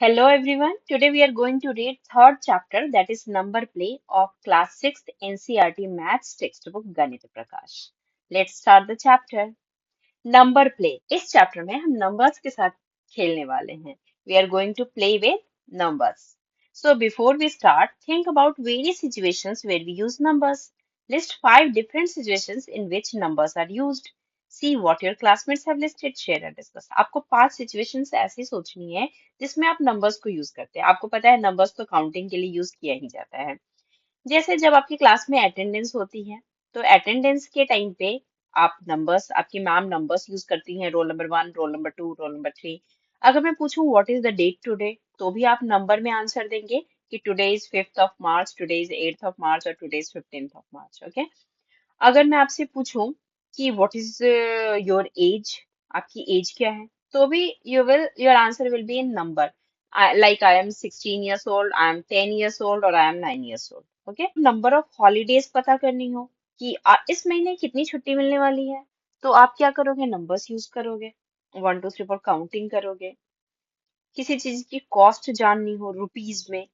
Hello everyone. Today we are going to read third chapter, that is number play of class 6th NCERT maths textbook Ganit Prakash. Let's start the chapter. Number play इस chapter में हम numbers के साथ खेलने वाले हैं. We are going to play with numbers. So before we start think about various situations where we use numbers. List 5 different situations in which numbers are used. See what your classmates have listed. Share and discuss. आपको 5 situations ऐसी सोचनी है जिसमें आप numbers को use करते हैं. आपको पता है नंबर्स तो काउंटिंग के लिए यूज किया ही जाता है. जैसे जब आपकी क्लास में अटेंडेंस होती है तो अटेंडेंस के टाइम पे आप नंबर्स, आपकी मैम नंबर्स यूज करती हैं, roll number 1, roll number 2, roll number 3. अगर मैं पूछूं what is the date today, तो भी आप नंबर में आंसर देंगे कि today is 5th of March, today is 8th of March और today is 15th of March. Okay. अगर मैं आपसे पूछूं कि व्हाट इज योर एज, आपकी एज क्या है, तो भी your answer will be in number. Like I M 16 years old, I am 10 years old और I am 9 years old. Okay. Number of holidays पता करनी हो कि इस महीने कितनी छुट्टी मिलने वाली है, तो आप क्या करोगे, नंबर्स यूज करोगे, 1 2 3 4 काउंटिंग करोगे. किसी चीज की कॉस्ट जाननी हो रुपीज में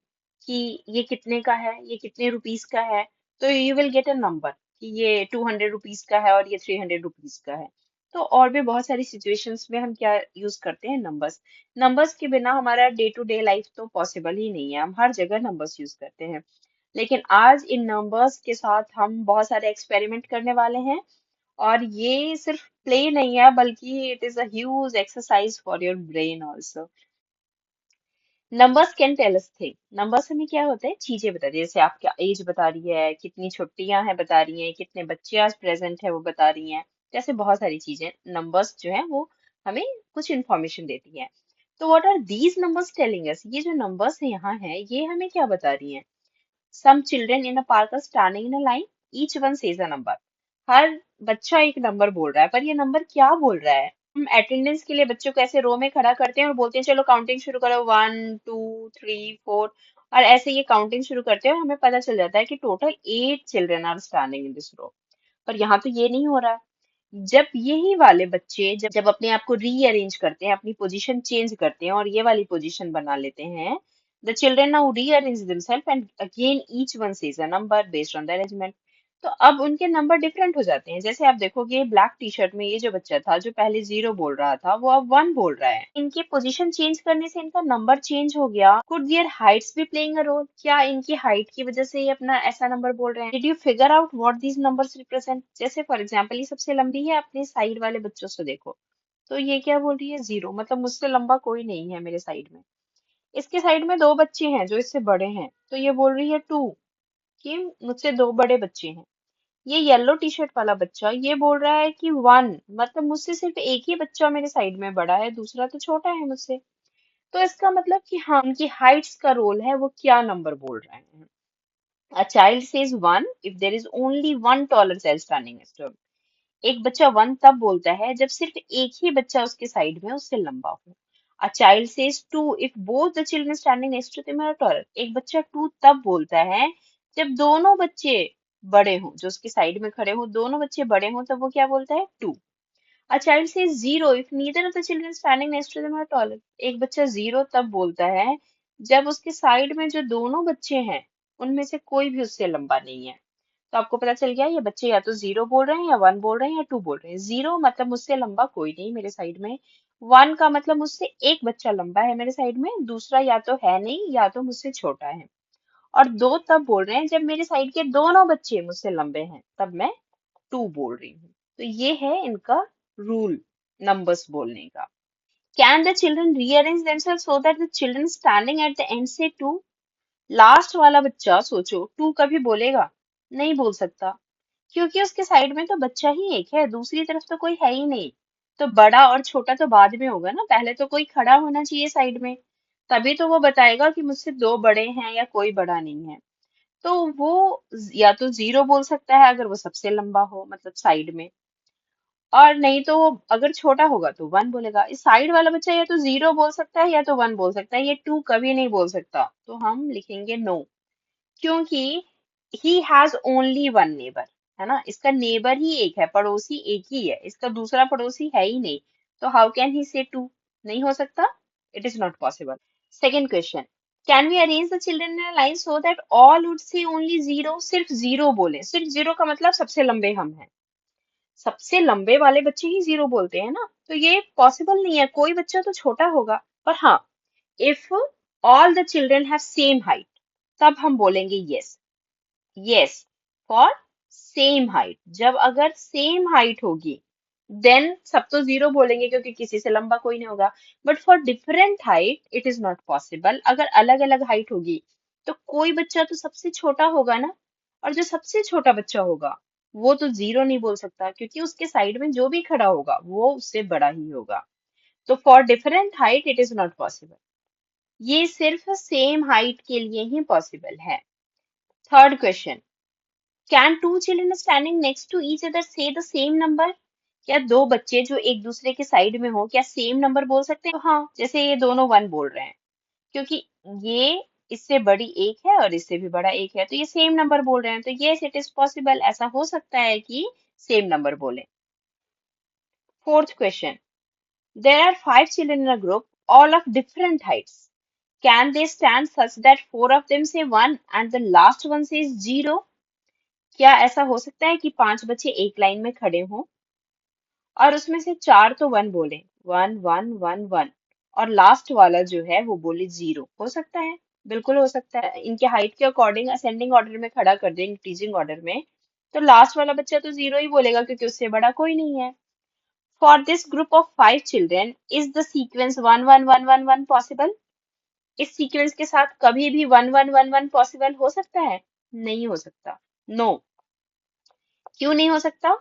कि ये कितने का है, ये कितने रुपीज का है, तो you will get a number कि ये 200 रुपीज का है और ये 300 रुपीज का है. तो और भी बहुत सारी सिचुएशंस में हम क्या यूज करते हैं, नंबर्स. नंबर्स के बिना हमारा डे टू डे लाइफ तो पॉसिबल ही नहीं है. हम हर जगह नंबर्स यूज करते हैं. लेकिन आज इन नंबर्स के साथ हम बहुत सारे एक्सपेरिमेंट करने वाले हैं. और ये सिर्फ प्ले नहीं है बल्कि it is a huge exercise for your brain also. Numbers can tell us thing. Numbers हमें क्या होता है, चीजें बताती है. जैसे आपका एज बता रही है, कितनी छुट्टियां हैं बता रही हैं, कितने बच्चे आज प्रेजेंट है वो बता रही हैं. जैसे बहुत सारी चीजें नंबर्स जो है वो हमें कुछ इंफॉर्मेशन देती हैं. तो what are these numbers telling us, ये जो नंबर्स है यहाँ है ये हमें क्या बता रही हैं. Some children in a park are standing in a line, each one says a number. हर बच्चा एक नंबर बोल रहा है, पर ये नंबर क्या बोल रहा है. हम अटेंडेंस के लिए बच्चों को ऐसे रो में खड़ा करते हैं और बोलते हैं चलो काउंटिंग शुरू करो, 1 2 3 4. और ऐसे ये काउंटिंग शुरू करते हैं और हमें पता चल जाता है कि total 8 children are standing in this row. पर यहाँ तो ये नहीं हो रहा है. जब यही वाले बच्चे जब जब अपने आप को रीअरेंज करते हैं, अपनी पोजीशन चेंज करते हैं और ये वाली पोजीशन बना लेते हैं, the children now rearrange themself and again each one says a number based on the arrangement. तो अब उनके नंबर डिफरेंट हो जाते हैं. जैसे आप देखोगे ब्लैक टी शर्ट में ये जो बच्चा था जो पहले 0 बोल रहा था वो अब 1 बोल रहा है. इनकी पोजीशन चेंज करने से इनका नंबर चेंज हो गया. Could their heights be playing a role, क्या इनकी हाइट की वजह से ये अपना ऐसा नंबर बोल रहे हैं. Did you figure out what these numbers represent. जैसे फॉर एग्जांपल ये सबसे लंबी है, अपने साइड वाले बच्चों से देखो, तो ये क्या बोल रही है, 0, मतलब मुझसे लंबा कोई नहीं है मेरे साइड में. इसके साइड में 2 बच्चे हैं जो इससे बड़े हैं, तो ये बोल रही है 2, कि मुझसे 2 बड़े बच्चे हैं. ये येलो टी शर्ट वाला बच्चा ये बोल रहा है कि 1, मतलब मुझसे सिर्फ एक ही बच्चा मेरे साइड में बड़ा है, दूसरा तो छोटा है मुझसे. तो इसका मतलब कि हाँ, उनकी हाइट्स का रोल है, वो क्या नंबर बोल रहे हैं. A child says 1 if there is only one taller child standing next to him. एक बच्चा 1 तब बोलता है जब सिर्फ एक ही बच्चा उसके साइड में उससे लंबा हो. A child says 2 if both the children standing next to them are taller. एक बच्चा 2 तब बोलता है जब दोनों बच्चे बड़े हों, जो उसके साइड में खड़े हों दोनों बच्चे बड़े हों, तब वो क्या बोलता है, 2. A child says 0 if neither of the children standing next to them are taller. एक बच्चा 0 तब बोलता है जब उसके साइड में जो दोनों बच्चे हैं उनमें से कोई भी उससे लंबा नहीं है. तो आपको पता चल गया ये बच्चे या तो 0 बोल रहे हैं या 1 बोल रहे हैं या 2 बोल रहे हैं. 0 मतलब मुझसे लंबा कोई नहीं मेरे साइड में. 1 का मतलब मुझसे एक बच्चा लंबा है मेरे साइड में, दूसरा या तो है नहीं या तो मुझसे छोटा है. और 2 तब बोल रहे हैं जब मेरे साइड के दोनों बच्चे मुझसे लंबे हैं, तब मैं 2 बोल रही हूँ. तो ये है इनका रूल नंबर्स बोलने का. Can the children rearrange themselves so that the children standing at the end say 2. Last वाला बच्चा सोचो 2 कभी बोलेगा, नहीं बोल सकता, क्योंकि उसके साइड में तो बच्चा ही एक है, दूसरी तरफ तो कोई है ही नहीं. तो बड़ा और छोटा तो बाद में होगा ना, पहले तो कोई खड़ा होना चाहिए साइड में, तभी तो वो बताएगा कि मुझसे 2 बड़े हैं या कोई बड़ा नहीं है. तो वो या तो 0 बोल सकता है अगर वो सबसे लंबा हो, मतलब साइड में. और नहीं तो वो अगर छोटा होगा तो 1 बोलेगा. इस साइड वाला बच्चा या तो 0 बोल सकता है या तो 1 बोल सकता है, ये 2 कभी नहीं बोल सकता. तो हम लिखेंगे नो, क्योंकि he has only one neighbour, है ना, इसका नेबर ही एक है, पड़ोसी एक ही है, इसका दूसरा पड़ोसी है ही नहीं. तो हाउ कैन ही से 2, नहीं हो सकता, it is not possible. Second question, can we arrange the children in a line so that all would say only zero, सिर्फ जीरो बोले। सिर्फ जीरो का मतलब सबसे लंबे हम हैं, सबसे लंबे वाले बच्चे ही जीरो बोलते हैं ना, तो ये पॉसिबल नहीं है, कोई बच्चा तो छोटा होगा। पर हाँ, if all the children have same height, तब हम बोलेंगे yes. Yes for same height, जब अगर सेम हाइट होगी देन सब तो जीरो बोलेंगे क्योंकि किसी से लंबा कोई नहीं होगा। But for different height it is not possible. अगर अलग अलग हाइट होगी तो कोई बच्चा तो सबसे छोटा होगा ना, और जो सबसे छोटा बच्चा होगा वो तो जीरो नहीं बोल सकता क्योंकि उसके साइड में जो भी खड़ा होगा वो उससे बड़ा ही होगा। तो for different height it is not possible. ये सिर्फ सेम हाइट के लिए ही पॉसिबल है। Third question, can two children standing next to each other say the same number? क्या दो बच्चे जो एक दूसरे के साइड में हो क्या सेम नंबर बोल सकते हैं? तो हाँ, जैसे ये दोनों वन बोल रहे हैं क्योंकि ये इससे बड़ी एक है और इससे भी बड़ा एक है, तो ये सेम नंबर बोल रहे हैं, तो यस इट इज पॉसिबल, ऐसा हो सकता है कि सेम नंबर बोले। Fourth question, there are five children in a group all of different heights, can they stand such that four of them say one and the last one say zero? क्या ऐसा हो सकता है कि पांच बच्चे एक लाइन में खड़े हों और उसमें से चार तो वन बोले, वन वन वन वन, और लास्ट वाला जो है वो बोले जीरो? हो सकता है, बिल्कुल हो सकता है। इनके हाइट के अकॉर्डिंग असेंडिंग ऑर्डर में खड़ा कर दें, इंक्रीजिंग ऑर्डर में, तो लास्ट वाला बच्चा तो जीरो ही बोलेगा क्योंकि उससे बड़ा कोई नहीं है। For this group of five children is the sequence one one one one one possible? इस सीक्वेंस के साथ कभी भी one one one one possible हो सकता है? नहीं हो सकता। No no. क्यों नहीं हो सकता?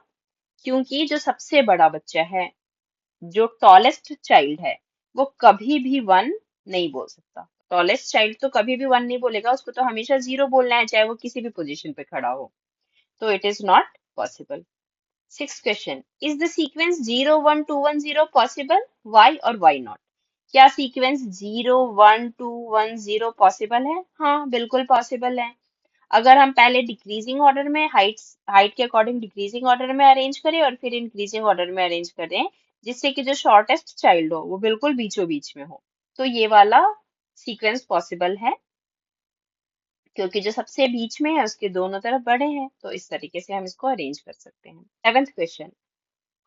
क्योंकि जो सबसे बड़ा बच्चा है, जो टॉलेस्ट चाइल्ड है, वो कभी भी वन नहीं बोल सकता। टॉलेस्ट चाइल्ड तो कभी भी वन नहीं बोलेगा, उसको तो हमेशा जीरो बोलना है चाहे वो किसी भी पोजीशन पे खड़ा हो। तो it is not possible. Six question, is the sequence 0 1 2 1 0 possible? Why और वाई नॉट? क्या सीक्वेंस 0 1 2 1 0 पॉसिबल है? हाँ, बिल्कुल पॉसिबल है। अगर हम पहले डिक्रीजिंग ऑर्डर में हाइट के अकॉर्डिंग डिक्रीजिंग ऑर्डर में अरेंज करें और फिर इंक्रीजिंग ऑर्डर में अरेंज करें, जिससे कि जो शॉर्टेस्ट चाइल्ड हो वो बिल्कुल बीचों बीच में हो, तो ये वाला सीक्वेंस पॉसिबल है क्योंकि जो सबसे बीच में है उसके दोनों तरफ बड़े हैं, तो इस तरीके से हम इसको अरेंज कर सकते हैं। Seventh question,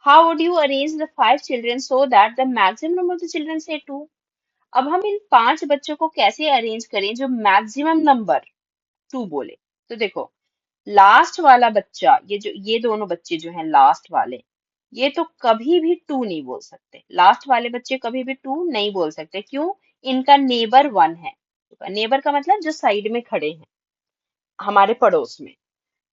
how would you arrange the five children so that the maximum number of the children से टू? अब हम इन पांच बच्चों को कैसे अरेंज करें जो मैक्सिमम नंबर टू बोले? तो देखो, लास्ट वाला बच्चा, ये दोनों बच्चे जो हैं लास्ट वाले, ये तो कभी भी टू नहीं बोल सकते। लास्ट वाले बच्चे कभी भी टू नहीं बोल सकते। क्यों? इनका नेबर वन है। नेबर का मतलब जो साइड में खड़े हैं हमारे पड़ोस में,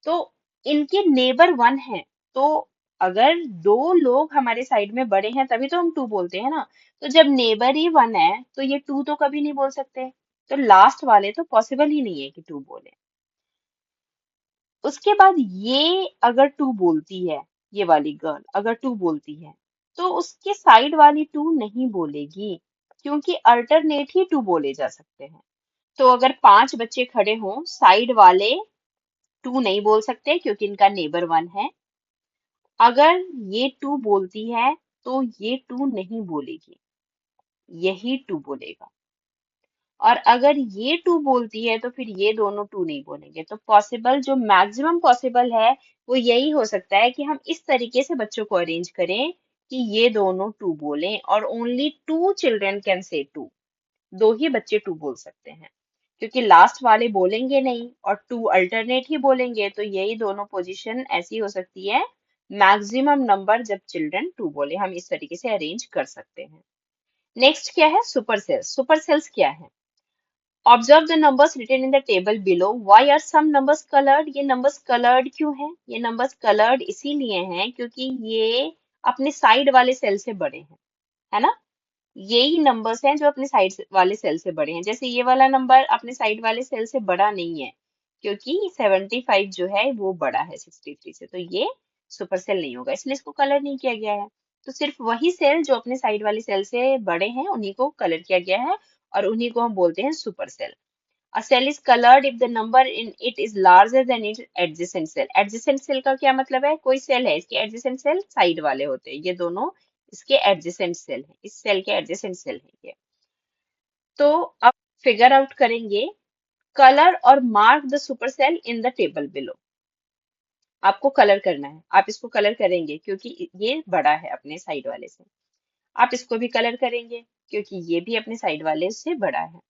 तो इनके नेबर वन है। तो अगर दो लोग हमारे साइड में बड़े हैं तभी तो हम टू बोलते हैं ना। तो जब नेबर ही वन है तो ये टू तो कभी नहीं बोल सकते, तो लास्ट वाले तो पॉसिबल ही नहीं है कि टू बोले। उसके बाद ये अगर टू बोलती है, ये वाली गर्ल अगर टू बोलती है तो उसके साइड वाली टू नहीं बोलेगी क्योंकि अल्टरनेट ही टू बोले जा सकते हैं। तो अगर पांच बच्चे खड़े हों, साइड वाले टू नहीं बोल सकते क्योंकि इनका नेबर वन है। अगर ये टू बोलती है तो ये टू नहीं बोलेगी, यही टू बोलेगा। और अगर ये टू बोलती है तो फिर ये दोनों टू नहीं बोलेंगे। तो पॉसिबल, जो मैक्सिमम पॉसिबल है वो यही हो सकता है कि हम इस तरीके से बच्चों को अरेंज करें कि ये दोनों टू बोलें और only two children can say two. दो ही बच्चे टू बोल सकते हैं क्योंकि लास्ट वाले बोलेंगे नहीं और टू अल्टरनेट ही बोलेंगे, तो यही दोनों पोजीशन ऐसी हो सकती है मैक्सिमम नंबर जब चिल्ड्रन टू बोले। हम इस तरीके से अरेंज कर सकते हैं। नेक्स्ट क्या है? Super sales. सुपर सेल्स क्या है? Observe the numbers written in the table below. Why are some numbers colored? ये numbers colored क्यों हैं? ये numbers colored इसीलिए हैं क्योंकि ये अपने साइड वाले सेल से बड़े हैं, है ना? यही नंबर्स हैं जो अपने साइड वाले सेल से बड़े हैं। जैसे ये वाला नंबर अपने साइड वाले सेल से बड़ा नहीं है क्योंकि 75 जो है वो बड़ा है 63 से, तो ये सुपर सेल नहीं होगा, इसलिए इसको कलर नहीं किया गया है। तो सिर्फ वही सेल जो अपने साइड वाले सेल से बड़े हैं उन्हीं को कलर किया गया है और उन्हीं को हम बोलते हैं super cell. A cell is colored if the number in it is larger than its adjacent cell. Adjacent cell का क्या मतलब है? कोई सेल है, इसके adjacent cell साइड वाले होते हैं, ये दोनों इसके adjacent cell हैं, इस सेल के adjacent cell हैं ये। तो अब फिगर आउट करेंगे कलर और mark the super cell in the table below. आपको कलर करना है, आप इसको कलर करेंगे क्योंकि ये बड़ा है अपने साइड वाले से। आप इसको भी कलर करेंगे क्योंकि ये भी अपने साइड वाले से बड़ा है।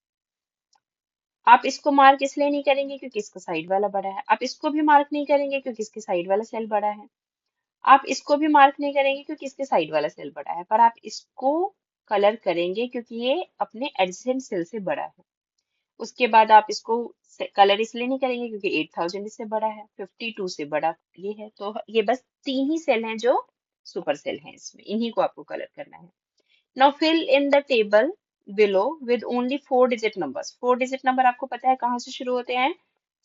आप इसको मार्क इसलिए नहीं करेंगे क्योंकि इसका साइड वाला बड़ा है। आप इसको भी मार्क नहीं करेंगे क्योंकि इसके साइड वाला सेल बड़ा है। आप इसको भी मार्क नहीं करेंगे क्योंकि इसके साइड वाला सेल बड़ा है, पर आप इसको कलर करेंगे क्योंकि ये अपने एडजेसेंट सेल से बड़ा है। उसके बाद आप इसको कलर इसलिए नहीं करेंगे क्योंकि 8000 इससे बड़ा है, 52 से बड़ा ये है। तो ये बस 3 ही सेल हैं जो सुपर सेल हैं, इसमें इन्हीं को आपको कलर करना है। Now fill in the table below with only 4 digit numbers. 4 digit number आपको पता है कहाँ से शुरू होते हैं?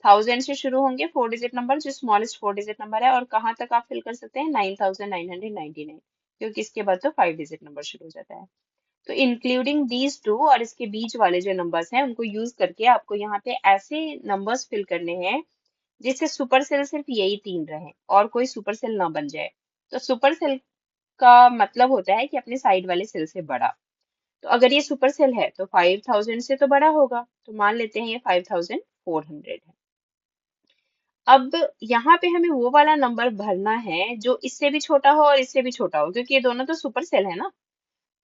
1000 से शुरू होंगे 4 डिजिट नंबर, जो स्मॉलेस्ट 4 डिजिट नंबर है। और कहाँ तक आप फिल कर सकते हैं? 9999, क्योंकि इसके बाद तो 5 डिजिट नंबर शुरू हो जाता है। तो इंक्लूडिंग दीज टू, और इसके बीच वाले जो नंबर्स हैं उनको यूज करके आपको यहाँ पे ऐसे नंबर्स फिल करने हैं जिससे सुपर सेल सिर्फ यही 3 रहे और कोई सुपर सेल ना बन जाए। तो सुपर सेल का मतलब होता है कि अपने साइड वाले सेल से बड़ा। तो अगर ये सुपर सेल है तो 5000 से तो बड़ा होगा, तो मान लेते हैं ये 5400 है। अब यहाँ पे हमें वो वाला नंबर भरना है जो इससे भी छोटा हो और इससे भी छोटा हो, क्योंकि ये दोनों तो सुपर सेल है ना।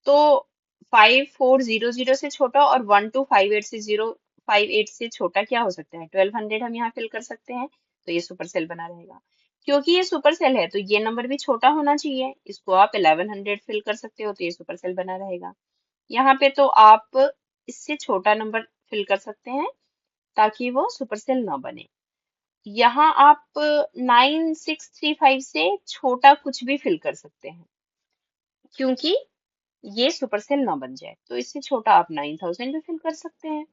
तो 5400 से छोटा और 1258 से 058 से छोटा क्या हो सकता है? 1200 हम यहाँ फिल कर सकते हैं, तो ये सुपर सेल बना रहेगा। क्योंकि ये सुपर सेल है तो ये नंबर भी छोटा होना चाहिए, इसको आप 1100 फिल कर सकते हो, तो ये सुपर सेल बना रहेगा। यहाँ पे तो आप इससे छोटा नंबर फिल कर सकते हैं ताकि वो सुपर सेल ना बने। यहाँ आप 9635 से छोटा कुछ भी फिल कर सकते हैं क्योंकि ये सुपर सेल ना बन जाए। तो इससे छोटा आप 9000 भी फिल कर सकते हैं,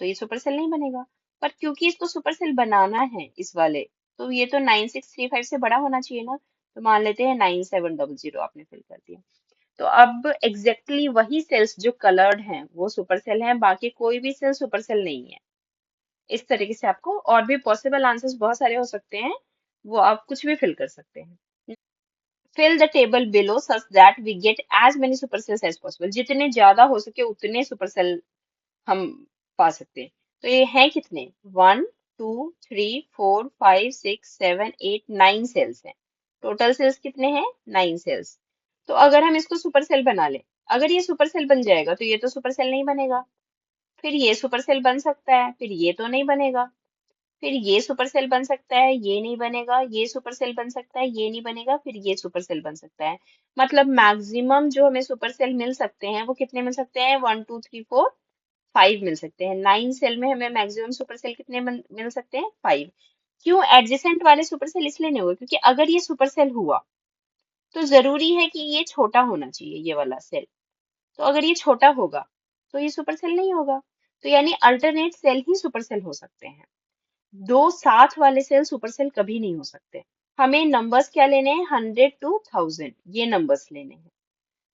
तो ये सुपर सेल नहीं बनेगा। पर क्योंकि इसको सुपर सेल बनाना है इस वाले, तो ये तो 9635 से बड़ा होना चाहिए ना। तो मान लेते हैं 9700 आपने फिल कर दिया। तो अब एग्जैक्टली वही सेल्स जो कलर्ड हैं वो सुपर सेल हैं, बाकी कोई भी सेल सुपर सेल नहीं है। इस तरीके से आपको और भी पॉसिबल आंसर्स बहुत सारे हो सकते हैं, वो आप कुछ भी फिल कर सकते हैं। Fill the table below such that we get as many super cells as possible. जितने ज्यादा हो सके उतने सुपर सेल हम पा सकते हैं। तो ये हैं कितने? 1 2 3 4 5 6 7 8 9 सेल्स हैं। टोटल सेल्स कितने हैं? 9 सेल्स। तो अगर हम इसको सुपर सेल बना लें, अगर ये सुपर सेल बन जाएगा तो ये तो सुपर सेल नहीं बनेगा। फिर ये सुपर सेल बन सकता है, फिर ये तो नहीं बनेगा। फिर ये सुपर सेल बन सकता है, ये नहीं बनेगा। ये सुपर सेल बन सकता है, ये नहीं बनेगा। फिर ये सुपर सेल बन सकता है। मतलब मैक्सिमम जो हमें सुपर सेल मिल सकते हैं वो कितने मिल सकते हैं? 1 2 3 4 5 मिल सकते हैं। 9 सेल में हमें मैक्सिमम सुपर सेल कितने मिल सकते हैं? 5। क्यों एडजेसेंट वाले सुपर सेल इसलिए नहीं हुए? क्योंकि अगर ये सुपर सेल हुआ तो जरूरी है कि ये छोटा होना चाहिए, ये वाला सेल। तो अगर ये छोटा होगा तो ये सुपर सेल नहीं होगा। तो यानी अल्टरनेट सेल ही सुपर सेल हो सकते हैं। दो साथ वाले सेल सुपर सेल कभी नहीं हो सकते। हमें नंबर्स क्या लेने हैं? 100 to 1000, ये नंबर्स लेने हैं।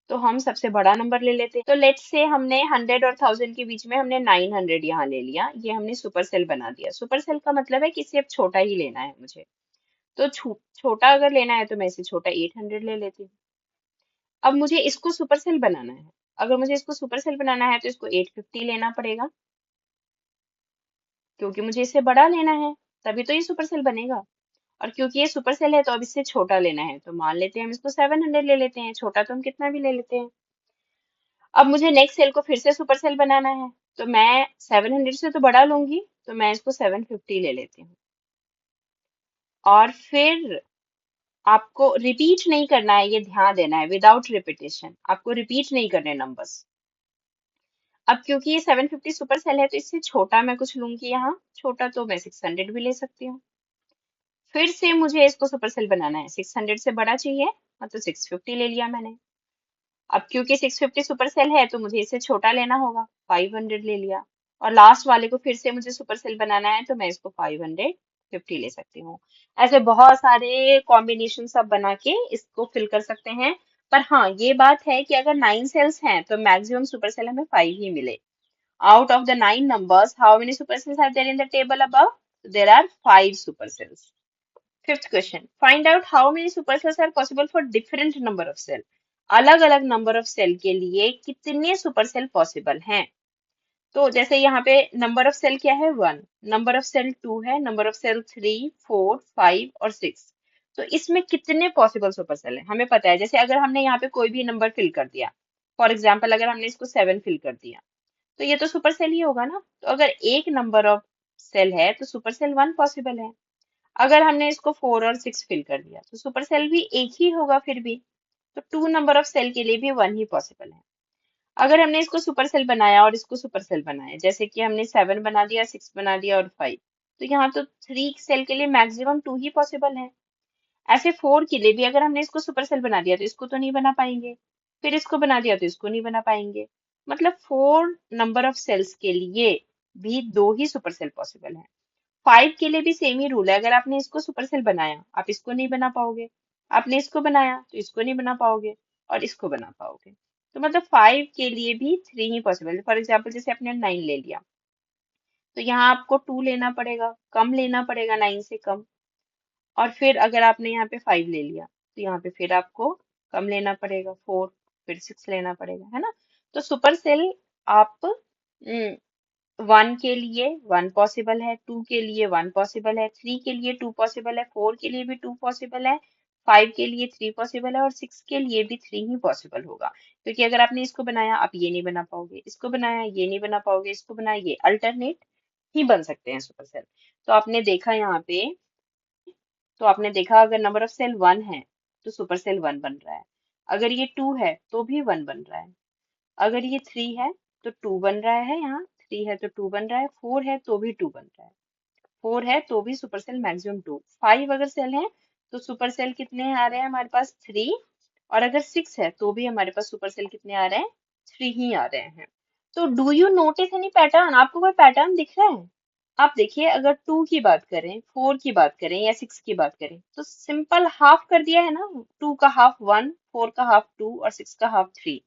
तो हम सबसे बड़ा नंबर ले लेते हैं। तो लेट्स से हमने 100 और 1000 के बीच में हमने 900 यहाँ ले लिया, ये हमने सुपर सेल बना दिया। सुपर सेल का मतलब है कि सिर्फ छोटा ही लेना है मुझे। तो छोटा अगर लेना है तो मैं इसे छोटा 800 ले लेती हूँ। अब मुझे इसको सुपर सेल बनाना है। अगर मुझे इसको सुपर सेल बनाना है तो इसको 850 लेना पड़ेगा, क्योंकि मुझे इससे बड़ा लेना है, तभी तो ये सुपर सेल बनेगा। और क्योंकि ये सुपर सेल है तो अब इससे छोटा लेना है, तो मान लेते हैं हम इसको 700 ले लेते हैं। छोटा तो हम कितना भी ले लेते हैं। अब मुझे नेक्स्ट सेल को फिर से सुपर सेल बनाना है, तो मैं 700 से तो बड़ा लूंगी, तो मैं इसको 750 ले लेती हूँ। और फिर आपको रिपीट नहीं करना है, ये ध्यान देना है, विदाउट रिपीटेशन आपको रिपीट नहीं करने नंबर्स। अब क्योंकि ये 750 सुपर सेल है तो इससे छोटा मैं कुछ लूंगी यहाँ। छोटा तो मैं 600 भी ले सकती हूँ। फिर से मुझे इसको सुपर सेल बनाना है, 600 से बड़ा चाहिए, मतलब 650 ले लिया मैंने। अब क्योंकि 650 सुपर सेल है तो मुझे इसे छोटा लेना होगा, 500 ले लिया। और लास्ट वाले को फिर से मुझे सुपर सेल बनाना है तो मैं इसको 550 ले सकती हूँ। ऐसे बहुत सारे कॉम्बिनेशन सब बना के इसको फिल कर सकते हैं। पर हाँ, ये बात है कि अगर 9 सेल्स हैं तो मैक्सिमम सुपर सेल हमें 5 ही मिले। Out of the 9 numbers, how many super cells are there in the table above? There are 5 super cells. Fifth question, find out how many super cells are possible for different number of cell. अलग अलग number of cell के लिए कितने super cell possible हैं? तो जैसे यहाँ पे नंबर ऑफ सेल क्या है 1, नंबर ऑफ सेल 2 है, नंबर ऑफ सेल 3, 4, 5 और 6। तो इसमें कितने पॉसिबल सुपर सेल है हमें पता है। जैसे अगर हमने यहाँ पे कोई भी नंबर फिल कर दिया, फॉर एग्जाम्पल अगर हमने इसको 7 फिल कर दिया, तो ये तो सुपर सेल ही होगा ना। तो अगर एक नंबर ऑफ सेल है तो सुपर सेल 1 पॉसिबल है। अगर हमने इसको 4 और 6 फिल कर दिया तो सुपर सेल भी एक ही होगा फिर भी। तो 2 नंबर ऑफ सेल के लिए भी 1 ही पॉसिबल है। अगर हमने इसको सुपर सेल बनाया और इसको सुपर सेल बनाया, जैसे कि हमने 7 बना दिया, 6 बना दिया और 5, तो यहाँ तो 3 सेल के लिए मैक्सिमम 2 ही पॉसिबल है। ऐसे 4 के लिए भी अगर हमने इसको सुपर सेल बना दिया तो इसको तो नहीं बना पाएंगे, फिर इसको बना दिया तो इसको नहीं बना पाएंगे। मतलब 4 नंबर ऑफ सेल्स के लिए भी 2 ही सुपर सेल पॉसिबल है। 5 के लिए भी सेम ही रूल है। अगर आपने इसको सुपर सेल बनाया, आप इसको नहीं बना पाओगे। आपने इसको बनाया तो इसको नहीं बना पाओगे, और इसको बना पाओगे। तो मतलब 5 के लिए भी 3 ही पॉसिबल है। फॉर एग्जाम्पल जैसे आपने 9 ले लिया, तो यहाँ आपको 2 लेना पड़ेगा, कम लेना पड़ेगा 9 से कम। और फिर अगर आपने यहाँ पे 5 ले लिया, तो यहाँ पे फिर आपको कम लेना पड़ेगा 4, फिर 6 लेना पड़ेगा, है ना। तो सुपर सेल आप 1 के लिए 1 पॉसिबल है, 2 के लिए 1 पॉसिबल है, 3 के लिए 2 पॉसिबल है, 4 के लिए भी 2 पॉसिबल है, 5 के लिए 3 पॉसिबल है और 6 के लिए भी 3 ही पॉसिबल होगा। क्योंकि अगर आपने इसको बनाया आप ये नहीं बना पाओगे, इसको बनाया ये नहीं बना पाओगे, इसको बनाया ये, अल्टरनेट ही बन सकते हैं सुपर सेल। तो आपने देखा यहाँ पे, तो आपने देखा अगर नंबर ऑफ सेल 1 है तो सुपर सेल 1 बन रहा है। अगर ये 2 है तो भी 1 बन रहा है। अगर ये 3 है तो 2 बन रहा है, यहाँ 3 है तो 2 बन रहा है, 4 है तो भी 2 बन रहा है, 4 है तो भी सुपर सेल मैक्सिमम 2, 5 अगर सेल है तो सुपर सेल कितने आ रहे हैं हमारे पास 3, और अगर 6 है तो भी हमारे पास सुपर सेल कितने आ रहे हैं 3 ही आ रहे हैं। तो do you notice any pattern, आपको कोई पैटर्न दिख रहा है? आप देखिए अगर 2 की बात करें, 4 की बात करें या 6 की बात करें, तो सिंपल हाफ कर दिया है ना। 2 का हाफ 1, 4 का हाफ 2 और 6 का हाफ 3।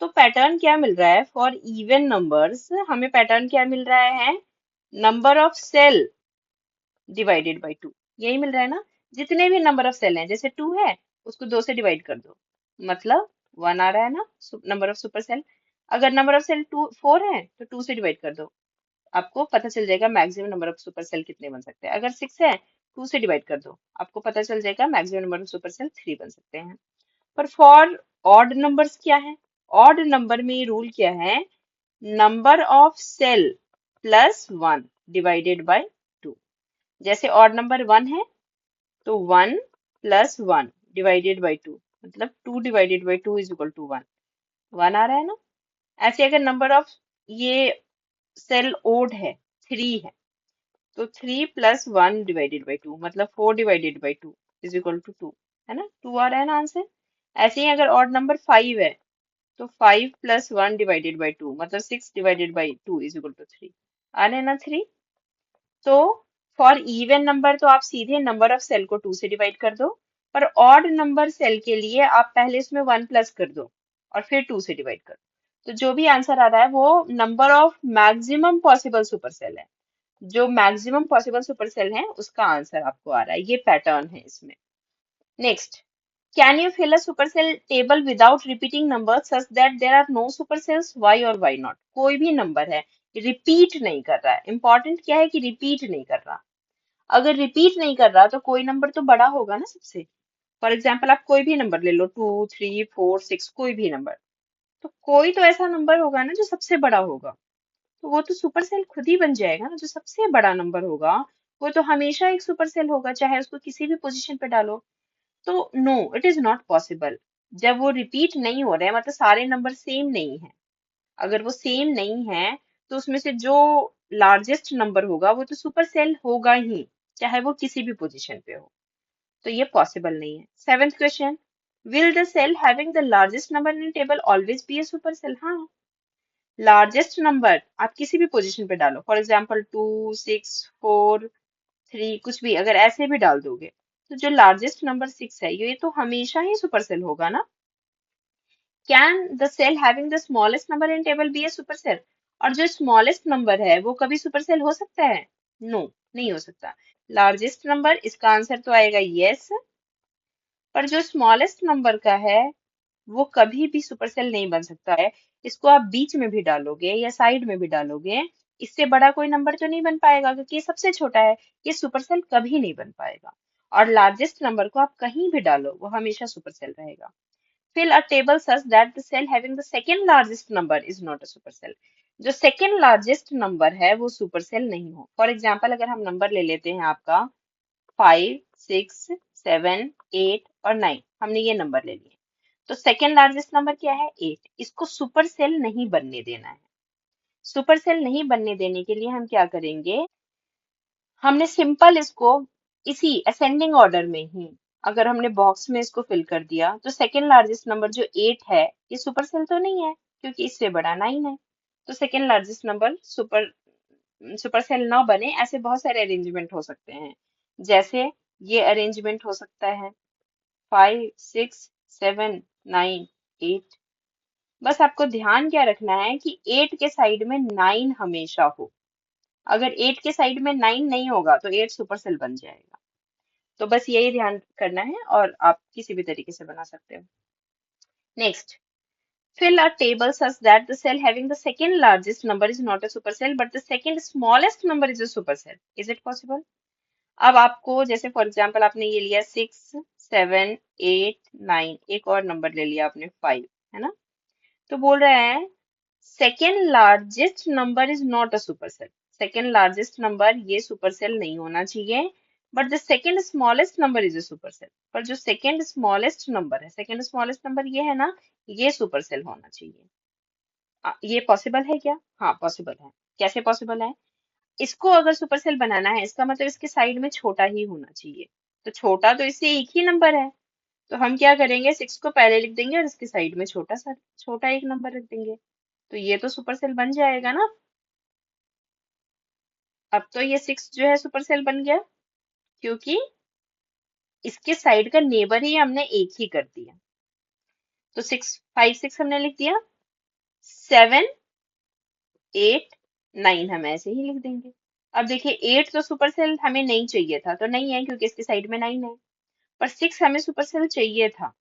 तो पैटर्न क्या मिल रहा है फॉर इवन नंबर्स, हमें पैटर्न क्या मिल रहा है, number of cell divided by 2, यही मिल रहा है ना। जितने भी नंबर ऑफ सेल हैं, जैसे 2 है उसको 2 से डिवाइड कर दो, मतलब 1 आ रहा है ना नंबर ऑफ सुपर सेल। अगर नंबर ऑफ सेल 4 है तो 2 से डिवाइड कर दो, आपको पता चल जाएगा maximum number of super cell कितने बन सकते हैं। अगर 6 है 2 से डिवाइड कर दो, आपको पता चल जाएगा maximum number of super cell 3 बन सकते हैं। पर फॉर ऑड नंबर्स क्या है, ऑड नंबर में रूल क्या है, number of cell plus 1 divided by 2। जैसे ऑड नंबर 1 है तो 1 प्लस 1 डिवाइडेड बाय 2, मतलब 2 divided by 2 is equal to 1, 1 आ रहा है ना। ऐसे अगर नंबर ऑफ ये सेल ओड है 3 है, तो 3 प्लस 1 डिवाइडेड बाई 2, मतलब 4 divided by 2 is equal to 2, है ना, 2 आ रहा है ना आंसर। ऐसे ही अगर ऑड नंबर 5 है तो 5 प्लस 1 डिवाइडेड बाई 2, मतलब 6 divided by 2 is equal to 3, आ रहे हैं ना 3। तो फॉर इवन नंबर तो आप सीधे नंबर ऑफ सेल को 2 से डिवाइड कर दो, पर ऑड नंबर सेल के लिए आप पहले इसमें 1 प्लस कर दो और फिर 2 से डिवाइड कर दो। तो जो भी आंसर आ रहा है वो number of maximum possible super cell है, जो मैक्सिमम पॉसिबल सुपर सेल है उसका आंसर आपको आ रहा है। ये पैटर्न है इसमें। Next, can you fill a super cell table without repeating number such that there are no super cells, why और वाई नॉट। कोई भी नंबर है रिपीट नहीं कर रहा है, इंपॉर्टेंट क्या है कि रिपीट नहीं कर रहा। अगर रिपीट नहीं कर रहा तो कोई नंबर तो बड़ा होगा ना सबसे। फॉर एग्जाम्पल आप कोई भी नंबर ले लो, 2, 3, 4, 6, कोई भी नंबर, तो कोई तो ऐसा नंबर होगा ना जो सबसे बड़ा होगा। तो वो तो सुपर सेल खुद ही बन जाएगा ना, जो सबसे बड़ा नंबर होगा वो तो हमेशा एक सुपर सेल होगा, चाहे उसको किसी भी पोजीशन पे डालो। तो no, it is not possible. जब वो रिपीट नहीं हो रहे हैं मतलब सारे नंबर सेम नहीं है, अगर वो सेम नहीं है तो उसमें से जो लार्जेस्ट नंबर होगा वो तो सुपर सेल होगा ही, चाहे वो किसी भी पोजीशन पे हो। तो ये पॉसिबल नहीं है। Seventh question, will the cell having the largest number in table always be a super cell. हाँ, लार्जेस्ट नंबर आप किसी भी पोजीशन पे डालो, फॉर एग्जाम्पल 2, 6, 4, 3, कुछ भी अगर ऐसे भी डाल दोगे, तो जो लार्जेस्ट नंबर 6 है ये तो हमेशा ही सुपर सेल होगा ना। Can the cell having the smallest number in table be a super cell, और जो स्मॉलेस्ट नंबर है वो कभी सुपर सेल हो सकता है? नो, नहीं हो सकता। लार्जेस्ट नंबर, इसका आंसर तो आएगा यस, पर जो स्मॉलेस्ट नंबर का है वो कभी भी सुपर सेल नहीं बन सकता है। इसको आप बीच में भी डालोगे या साइड में भी डालोगे, इससे बड़ा कोई नंबर तो नहीं बन पाएगा क्योंकि ये सबसे छोटा है। ये सुपरसेल कभी नहीं बन पाएगा। और लार्जेस्ट नंबर को आप कहीं भी डालो, वो हमेशा सुपरसेल रहेगा। Fill a table such that the cell having the second largest number is not a supercell. जो सेकेंड लार्जेस्ट नंबर है वो सुपरसेल नहीं हो। फॉर एग्जाम्पल अगर हम नंबर ले लेते हैं आपका 5, 6, 7, 8 और 9, हमने ये नंबर ले लिए। तो सेकेंड लार्जेस्ट नंबर क्या है? 8। इसको सुपरसेल नहीं बनने देना है। सुपरसेल नहीं बनने देने के लिए हम क्या करेंगे, हमने सिंपल इसको इसी असेंडिंग ऑर्डर में ही अगर हमने बॉक्स में इसको फिल कर दिया तो सेकेंड लार्जेस्ट नंबर जो 8 है ये सुपरसेल तो नहीं है क्योंकि इससे बड़ा 9 है। तो सेकेंड लार्जेस्ट नंबर सुपरसेल ना बने ऐसे बहुत सारे अरेंजमेंट हो सकते हैं। जैसे ये अरेंजमेंट हो सकता है 5, 6, 7, 9, 8। बस आपको ध्यान क्या रखना है कि 8 के साइड में 9 हमेशा हो। अगर 8 के साइड में 9 नहीं होगा तो 8 सुपरसेल बन जाएगा। तो बस यही ध्यान करना है और आप किसी भी तरीके से बना सकते हो। Next, fill a table such that the cell having the second largest number is not a supercell but the second smallest number is a supercell. Is it possible? अब आपको जैसे फॉर एग्जाम्पल आपने ये लिया 6, 7, 8, 9, एक और नंबर ले लिया आपने 5, है ना? तो बोल रहा है second largest number is not a Supercell. Second largest number ये सुपरसेल नहीं होना चाहिए, but the second smallest number is a Supercell. पर जो सेकेंड स्मॉलेस्ट नंबर है, सेकेंड स्मॉलेस्ट नंबर ये है ना, ये सुपरसेल होना चाहिए। ये पॉसिबल है क्या? हाँ पॉसिबल है। कैसे पॉसिबल है? इसको अगर सुपरसेल बनाना है इसका मतलब इसके साइड में छोटा ही होना चाहिए। तो छोटा तो इससे एक ही नंबर है, तो हम क्या करेंगे, 6 को पहले लिख देंगे और इसके साइड में छोटा एक नंबर रख देंगे। तो ये तो सुपरसेल बन जाएगा ना। अब तो ये 6 जो है सुपरसेल बन गया क्योंकि इसके साइड का नेबर ही हमने एक ही कर दिया। तो 6, 5, 6 हमने लिख दिया, 7, 8, 9 हम ऐसे ही लिख देंगे। अब देखिए 8 तो सुपरसेल हमें नहीं चाहिए था, तो नहीं है क्योंकि इसके साइड में 9 है। पर 6 हमें सुपरसेल चाहिए था,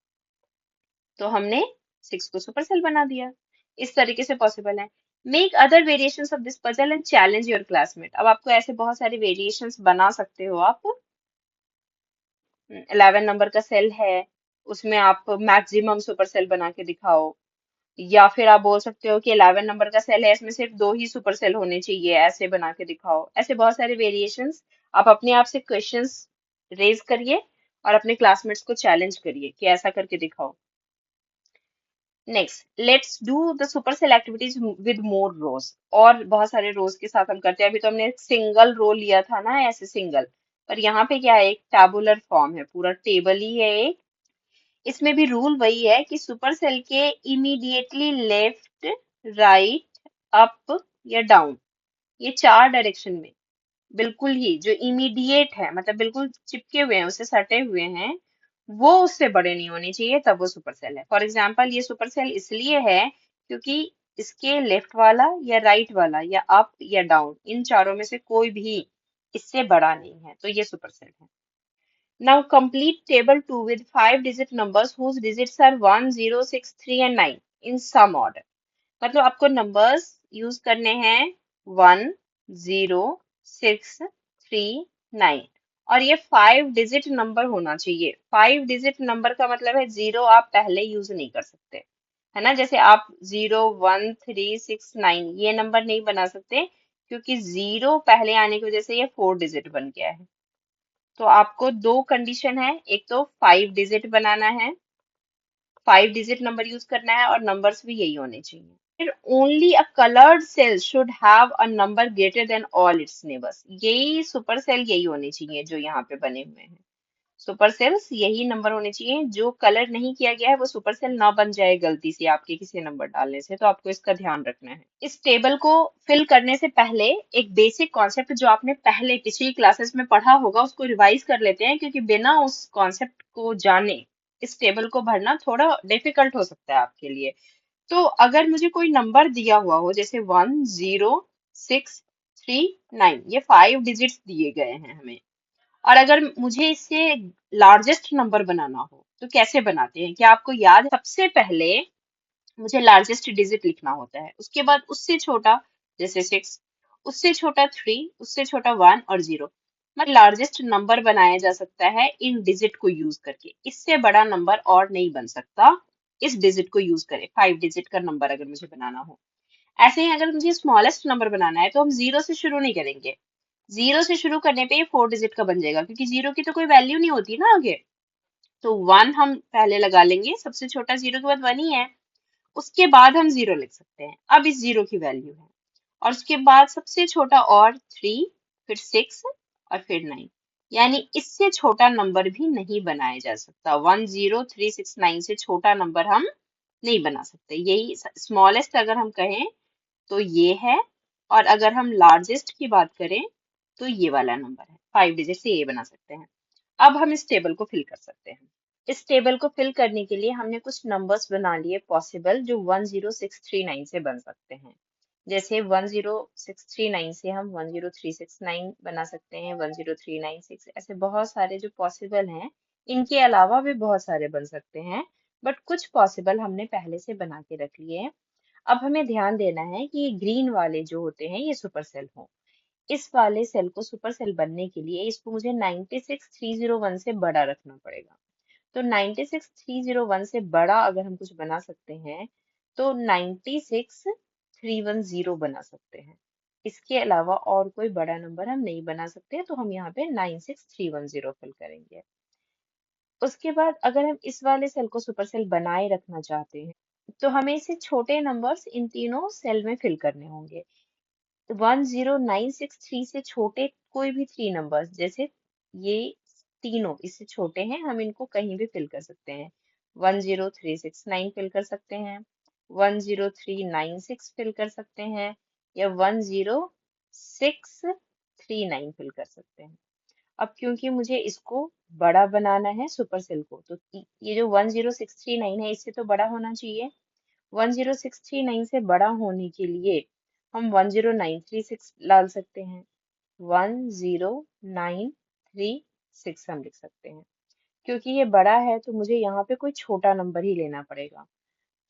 तो हमने 6 को सुपरसेल बना दिया। इस तरीके से पॉसिबल है। Make other variations of this puzzle and challenge your classmate. अब आपको ऐसे बहुत सारे वेरिएशंस बना सकते हो आप। 11 नंबर का सेल है, उसमें आप मैक्सिमम सुपर सेल बना के दिखाओ। या फिर आप बोल सकते हो कि 11 नंबर का सेल है, इसमें सिर्फ 2 ही सुपर सेल होने चाहिए, ऐसे बना के दिखाओ। ऐसे बहुत सारे वेरिएशंस आप अपने आप से क्वेश्चंस रेज करिए और अपने क्लासमेट्स को चैलेंज करिए कि ऐसा करके दिखाओ। Next, let's do the supercell activities with more rows. और बहुत सारे रोज के साथ हम करते हैं। अभी तो हमने सिंगल रो लिया था ना, ऐसे सिंगल, पर यहाँ पे क्या है, एक टैबुलर फॉर्म है, पूरा टेबल ही है एक। इसमें भी रूल वही है कि सुपरसेल के इमीडिएटली लेफ्ट, राइट, अप या डाउन, ये 4 डायरेक्शन में बिल्कुल ही जो इमीडिएट है, मतलब बिल्कुल चिपके हुए हैं, उससे सटे हुए हैं, वो उससे बड़े नहीं होने चाहिए, तब वो सुपरसेल है। फॉर एग्जाम्पल ये सुपरसेल इसलिए है क्योंकि इसके लेफ्ट वाला या राइट वाला या अप या डाउन, इन चारों में से कोई भी इससे बड़ा नहीं है, तो ये सुपरसेल है। Now complete table 2 with 5-digit numbers whose digits are 1, 0, 6, 3 and 9 in some order. मतलब आपको नंबर्स यूज करने हैं 1, 0, 6, 3, 9, और ये 5 डिजिट नंबर होना चाहिए। 5 डिजिट नंबर का मतलब है 0 आप पहले यूज नहीं कर सकते, है ना। जैसे आप 0, 1, 3, 6, 9 ये नंबर नहीं बना सकते क्योंकि 0 पहले आने की वजह से ये 4 डिजिट बन गया है। तो आपको 2 कंडीशन है, एक तो 5 डिजिट बनाना है, 5 डिजिट नंबर यूज करना है, और नंबर्स भी यही होने चाहिए। Only a coloured cell should have a number greater than all its neighbours. यही सुपर सेल यही होने चाहिए जो यहाँ पे बने हुए हैं। सुपर सेल्स यही नंबर होने चाहिए। जो कलर नहीं किया गया है वो सुपर सेल ना बन जाए गलती से आपके किसी नंबर डालने से, तो आपको इसका ध्यान रखना है। इस टेबल को फिल करने से पहले एक बेसिक कॉन्सेप्ट जो आपने पहले पिछली क्लासेस में पढ़ा होगा उसको रिवाइज कर लेते हैं, क्योंकि बिना उस कॉन्सेप्ट को जाने इस टेबल को भरना थोड़ा डिफिकल्ट हो सकता है आपके लिए। तो अगर मुझे कोई नंबर दिया हुआ हो, जैसे 1, 0, 6, 3, 9, ये 5 डिजिट्स दिए गए हैं हमें, और अगर मुझे इससे लार्जेस्ट नंबर बनाना हो तो कैसे बनाते हैं, क्या आपको याद है? सबसे पहले मुझे लार्जेस्ट डिजिट लिखना होता है। उसके बाद उससे छोटा, जैसे 6, उससे छोटा 3, उससे छोटा 1 और 0। मतलब लार्जेस्ट नंबर बनाया जा सकता है इन डिजिट को यूज करके। इससे बड़ा नंबर और नहीं बन सकता इस डिजिट को यूज करे। 5 डिजिट का नंबर अगर मुझे बनाना हो, ऐसे ही अगर मुझे स्मॉलेस्ट नंबर बनाना है तो हम 0 से शुरू नहीं करेंगे। 0 से शुरू करने पे ये 4 डिजिट का बन जाएगा, क्योंकि 0 की तो कोई वैल्यू नहीं होती ना आगे। तो 1 हम पहले लगा लेंगे, सबसे छोटा 0 के बाद 1 ही है। उसके बाद हम 0 लिख सकते हैं, अब इस 0 की वैल्यू है। और उसके बाद सबसे छोटा और 3, फिर 6 और फिर 9। यानी इससे छोटा नंबर भी नहीं बनाया जा सकता। 10369 से छोटा नंबर हम नहीं बना सकते। यही स्मॉलेस्ट अगर हम कहें तो ये है, और अगर हम लार्जेस्ट की बात करें तो ये वाला नंबर है। 5 डिजिट से ये बना सकते हैं। अब हम इस टेबल को फिल कर सकते हैं। इस टेबल को फिल करने के लिए हमने कुछ नंबर्स बना लिए पॉसिबल, जो 10639 से बन सकते हैं। जैसे 10639 से हम 10369 बना सकते हैं, 10396, ऐसे बहुत सारे जो पॉसिबल हैं। इनके अलावा भी बहुत सारे बन सकते हैं, बट कुछ पॉसिबल हमने पहले से बना के रख लिए हैं। अब हमें ध्यान देना है कि ये ग्रीन वाले जो होते हैं ये सुपर सेल हों। इस वाले सेल को सुपर सेल बनने के लिए इसको मुझे 96301 से बड़ा रखना पड़ेगा। तो 96301 से बड़ा अगर हम कुछ बना सकते हैं तो 96310 बना सकते हैं। इसके अलावा और कोई बड़ा नंबर हम नहीं बना सकते, तो हम यहाँ पे 96310 फिल करेंगे। उसके बाद अगर हम इस वाले सेल को सुपर सेल बनाए रखना चाहते हैं तो हमें इसे छोटे नंबर्स इन तीनों सेल में फिल करने होंगे। 10963 से छोटे कोई भी 3 नंबर्स, जैसे ये तीनों इससे छोटे हैं, हम इनको कहीं भी फिल कर सकते हैं। 10369 फिल कर सकते हैं, 10396 फिल कर सकते हैं, या 10639 फिल कर सकते हैं। अब क्योंकि मुझे इसको बड़ा बनाना है सुपर सेल को, तो ये जो 10639 है इससे तो बड़ा होना चाहिए। 10639 से बड़ा होने के लिए हम 10936 डाल सकते हैं। 10936 हम लिख सकते हैं। क्योंकि ये बड़ा है तो मुझे यहाँ पे कोई छोटा नंबर ही लेना पड़ेगा।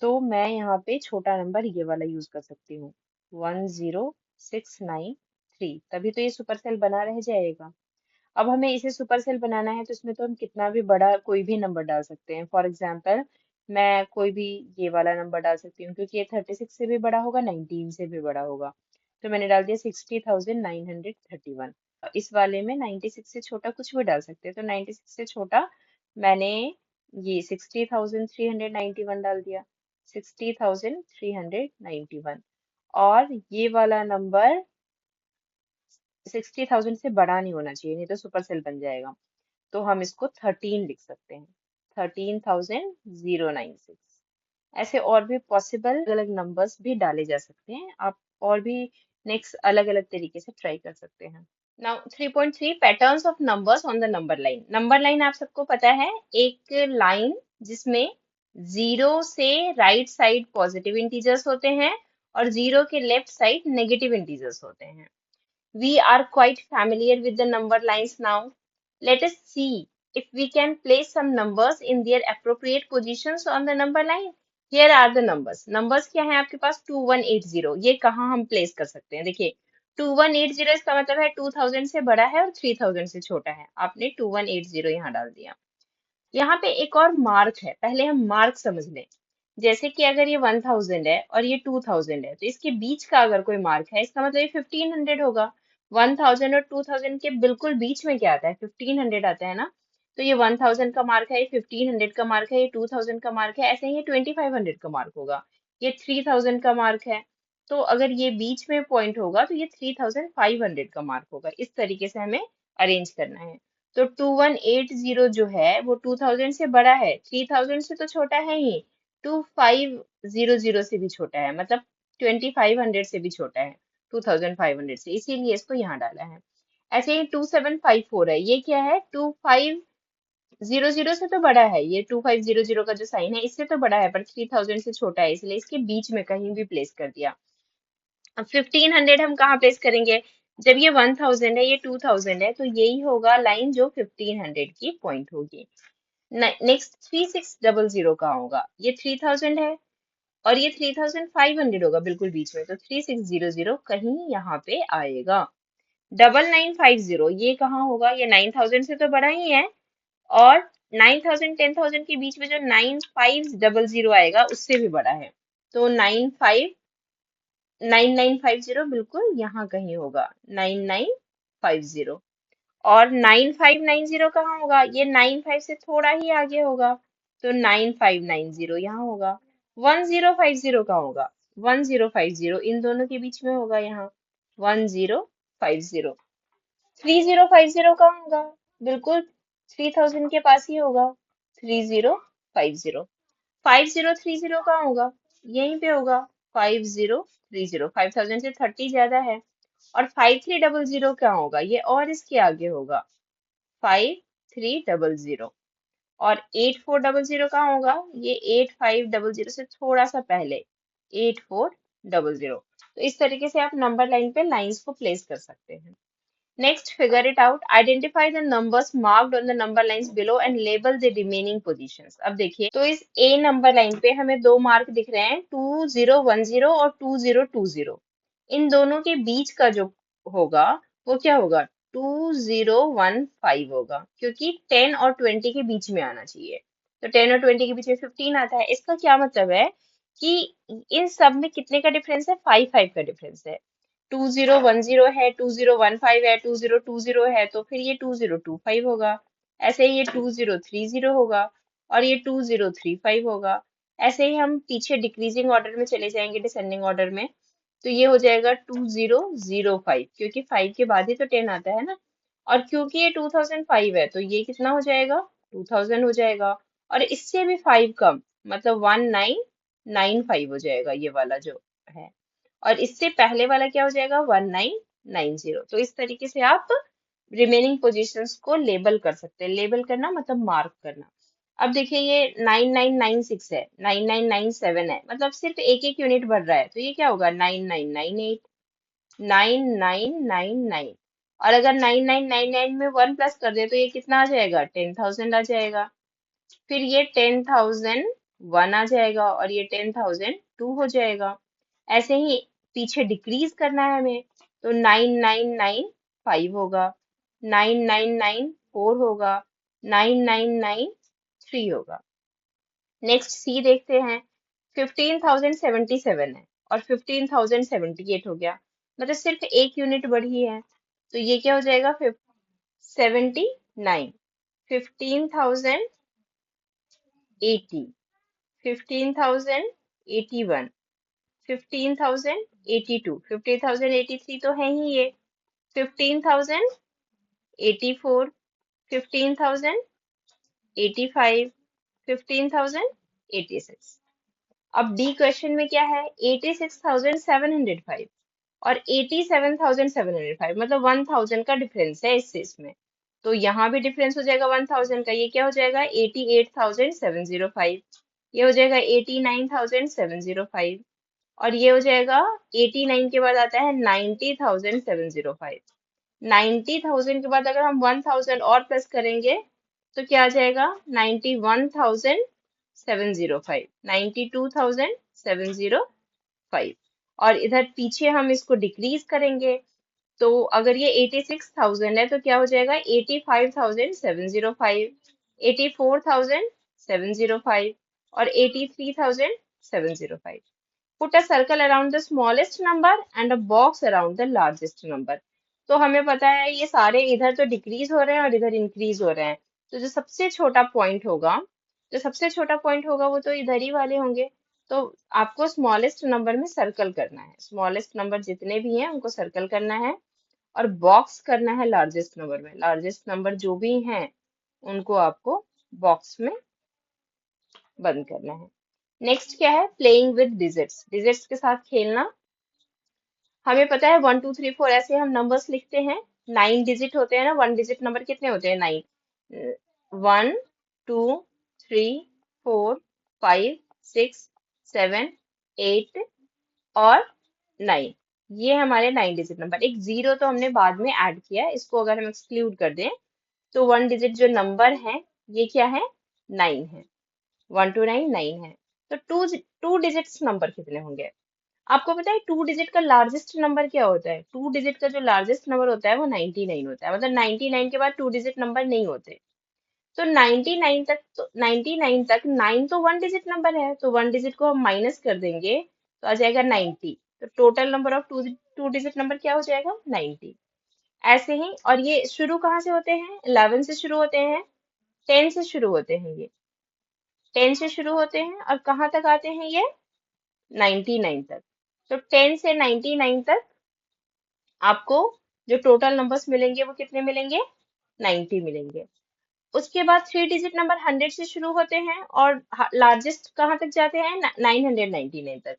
तो मैं यहाँ पे छोटा नंबर ये वाला यूज कर सकती हूँ, 10693। तभी तो ये सुपर सेल बना रह जाएगा। अब हमें इसे सुपर सेल बनाना है तो इसमें तो हम कितना भी बड़ा कोई भी नंबर डाल सकते हैं। फॉर एग्जाम्पल मैं कोई भी ये वाला नंबर डाल सकती हूँ, क्योंकि ये 36 से भी बड़ा होगा, 19 से भी बड़ा होगा। तो मैंने डाल दिया 60,931। इस वाले में 96 से छोटा कुछ भी डाल सकते हैं, तो 96 से छोटा मैंने ये 60,391 डाल दिया, 60,391। और ये वाला नंबर 60,000 से बड़ा नहीं होना चाहिए, नहीं तो सुपर सेल बन जाएगा। तो हम इसको 13 लिख सकते हैं, 13,096। ऐसे और भी पॉसिबल अलग नंबर्स भी डाले जा सकते हैं। आप और भी नेक्स्ट अलग अलग तरीके से ट्राई कर सकते हैं। Now 3.3 patterns of numbers on the number line. Number line आप सबको पता है, एक लाइन जिसमें 0 से राइट साइड पॉजिटिव इंटीजर्स होते हैं और 0 के लेफ्ट साइड नेगेटिव इंटीजर्स होते हैं। We are quite familiar with the number lines now. Let us see if we can place some numbers in their appropriate positions on the number line. Here are the numbers. Numbers क्या है आपके पास? 2180. ये कहाँ हम place कर सकते हैं? देखिए 2180 इसका मतलब है 2000 से बड़ा है और 3000 से छोटा है। आपने 2180 यहाँ डाल दिया। यहाँ पे एक और मार्क है, पहले हम मार्क समझ लें। जैसे कि अगर ये 1000 है और ये 2000 है, तो इसके बीच का अगर कोई मार्क है, इसका मतलब ये 1500 होगा। 1000 और 2000 के बिल्कुल बीच में क्या आता है? 1500 आता है ना। तो ये 1000 का मार्क है, ये 1500 का मार्क है, ये 2000 का मार्क है, ऐसे ही ये 2500 का मार्क होगा, ये 3000 का मार्क है। तो अगर ये बीच में पॉइंट होगा तो ये 3500 का मार्क होगा। इस तरीके से हमें अरेंज करना है। तो 2180 जो है वो 2000 से बड़ा है, 3000 से तो छोटा है ही, 2500 से भी छोटा है, मतलब 2500 से भी छोटा है 2500 से, इसीलिए इसको यहाँ डाला है। ऐसे ही 2754 है, ये क्या है? 2500 से तो बड़ा है, ये 2500 का जो साइन है इससे तो बड़ा है, पर 3000 से छोटा है, इसलिए इसके बीच में कहीं भी प्लेस कर दिया। अब 1500 हम कहाँ प्लेस करेंगे? जब ये 1000 है, ये 2000 है, तो यही होगा लाइन जो 1500 की पॉइंट होगी। नेक्स्ट 3600 कहाँ होगा? ये 3000 है, और ये 3500 होगा बिल्कुल बीच में, तो 3600 कहीं यहाँ पे आएगा। 9950 ये कहाँ होगा, ये 9000 से तो बड़ा ही है, और 9000 10000 के बीच में जो 9500 आएगा उससे भी बड़ा है, तो 9950 बिल्कुल यहाँ कहीं होगा, 9950। और 9590 कहाँ होगा, ये 95 से थोड़ा ही आगे होगा, तो 9590 यहाँ होगा। 1050 कहाँ होगा, 1050 इन दोनों के बीच में होगा यहाँ, 1050। 3050 कहाँ होगा, बिल्कुल 3000 के पास ही होगा, 3050। 5030 कहाँ होगा, यहीं पे होगा, 5030। 5000 से 30 ज्यादा है। और 5300 कहाँ होगा, ये और इसके आगे होगा, 5300। और 8400 कहाँ होगा, ये 8500 से थोड़ा सा पहले, 8400। तो इस तरीके से आप नंबर लाइन पे लाइंस को प्लेस कर सकते हैं। Next, figure it out. Identify the numbers marked on the number lines below and label the remaining positions. अब देखिए, तो इस A नंबर लाइन पे हमें दो मार्क दिख रहे हैं, 2010 और 2020। इन दोनों के बीच का जो होगा वो क्या होगा, 2015 होगा, क्योंकि 10 और 20 के बीच में आना चाहिए। तो 10 और 20 के बीच में 15 आता है। इसका क्या मतलब है कि इन सब में कितने का डिफरेंस है, 5 का डिफरेंस है। 2010 है, 2015 है, 2020 है, तो फिर ये 2025 होगा। ऐसे ही ये 2030 होगा, और ये 2035 होगा। ऐसे ही हम पीछे डिक्रीजिंग ऑर्डर में चले जाएंगे, डिसेंडिंग ऑर्डर में, तो ये हो जाएगा 2005, क्योंकि 5 के बाद ही तो 10 आता है ना। और क्योंकि ये 2005 है, तो ये कितना हो जाएगा, 2000 हो जाएगा। और इससे भी 5 कम, मतलब 1995 हो जाएगा ये वाला जो है। और इससे पहले वाला क्या हो जाएगा, 1990। तो इस तरीके से आप रिमेनिंग पोजीशंस को लेबल कर सकते हैं। लेबल करना मतलब मार्क करना। अब देखिए, ये 9996 है, 9997 है, मतलब सिर्फ एक एक यूनिट बढ़ रहा है, तो ये क्या होगा, 9998, 9999। और अगर 9999 में 1 प्लस कर दे तो ये कितना आ जाएगा, 10,000 आ जाएगा। फिर ये 10,001 आ जाएगा, और ये 10,002 हो जाएगा। ऐसे ही पीछे डिक्रीज करना है हमें, तो 9995 होगा, 9994 होगा, 9993 होगा। नेक्स्ट सी देखते हैं। 15,077 है, और 15,078 हो गया, मतलब सिर्फ एक यूनिट बढ़ी है, तो ये क्या हो जाएगा, 79। 15,080, 15,081, 15,082, 15,083 तो है ही ये, 15,084, 15,085, 15,086। अब डी क्वेश्चन में क्या है, 86,705 और 87,705, मतलब 1000 का डिफरेंस है इससे इसमें। तो यहाँ भी डिफरेंस हो जाएगा 1000 का, ये क्या हो जाएगा, 88,705। ये हो जाएगा 89,705। और ये हो जाएगा 89 के बाद आता है 90,705। 90,000 के बाद अगर हम 1000 और प्लस करेंगे तो क्या आ जाएगा, 91,705, 92,705। और इधर पीछे हम इसको डिक्रीज करेंगे, तो अगर ये 86,000 है तो क्या हो जाएगा, 85,705, 84,705 और 83,705। Put a circle around the smallest number and a box around the largest number. तो हमें पता है ये सारे इधर तो डिक्रीज हो रहे हैं और इधर इंक्रीज हो रहे हैं, तो जो सबसे छोटा पॉइंट होगा, जो सबसे छोटा पॉइंट होगा वो तो इधर ही वाले होंगे। तो आपको स्मॉलेस्ट नंबर में सर्कल करना है, स्मॉलेस्ट नंबर जितने भी हैं उनको सर्कल करना है, और बॉक्स करना है लार्जेस्ट नंबर में। लार्जेस्ट नंबर जो भी हैं उनको आपको बॉक्स में बंद करना है। नेक्स्ट क्या है, प्लेइंग विद डिजिट्स, डिजिट्स के साथ खेलना। हमें पता है 1 2 3 4 ऐसे हम नंबर्स लिखते हैं, 9 डिजिट होते हैं ना, 1 डिजिट नंबर कितने होते हैं, 9। 1 2 3 4 5 6 7 8 और 9, ये हमारे 9 डिजिट नंबर। एक जीरो तो हमने बाद में ऐड किया है, इसको अगर हम एक्सक्लूड कर दें तो 1 डिजिट जो नंबर है ये क्या है, 9 है, 1 to 9 9 है। तो टू डिजिट्स नंबर कितने होंगे? आपको पता है टू डिजिट का लार्जेस्ट नंबर क्या होता है? टू डिजिट का जो लार्जेस्ट नंबर होता है वो 99 होता है, मतलब 99 के बाद टू डिजिट नंबर नहीं होते। तो 99 तक 9 तो वन डिजिट नंबर है, तो वन डिजिट को हम माइनस कर देंगे तो आ जाएगा 90। तो total number of two two digit number क्या हो जाएगा? 90। ऐसे ही, और ये शुरू कहाँ से होते हैं? 11 से शुरू होते हैं, 10 से शुरू होते हैं, ये 10 से शुरू होते हैं और कहाँ तक आते हैं ये? 99 तक। तो 10 से 99 तक आपको जो टोटल नंबर्स मिलेंगे वो कितने मिलेंगे? 90 मिलेंगे। उसके बाद थ्री डिजिट नंबर 100 से शुरू होते हैं और लार्जेस्ट कहाँ तक जाते हैं? 999 तक।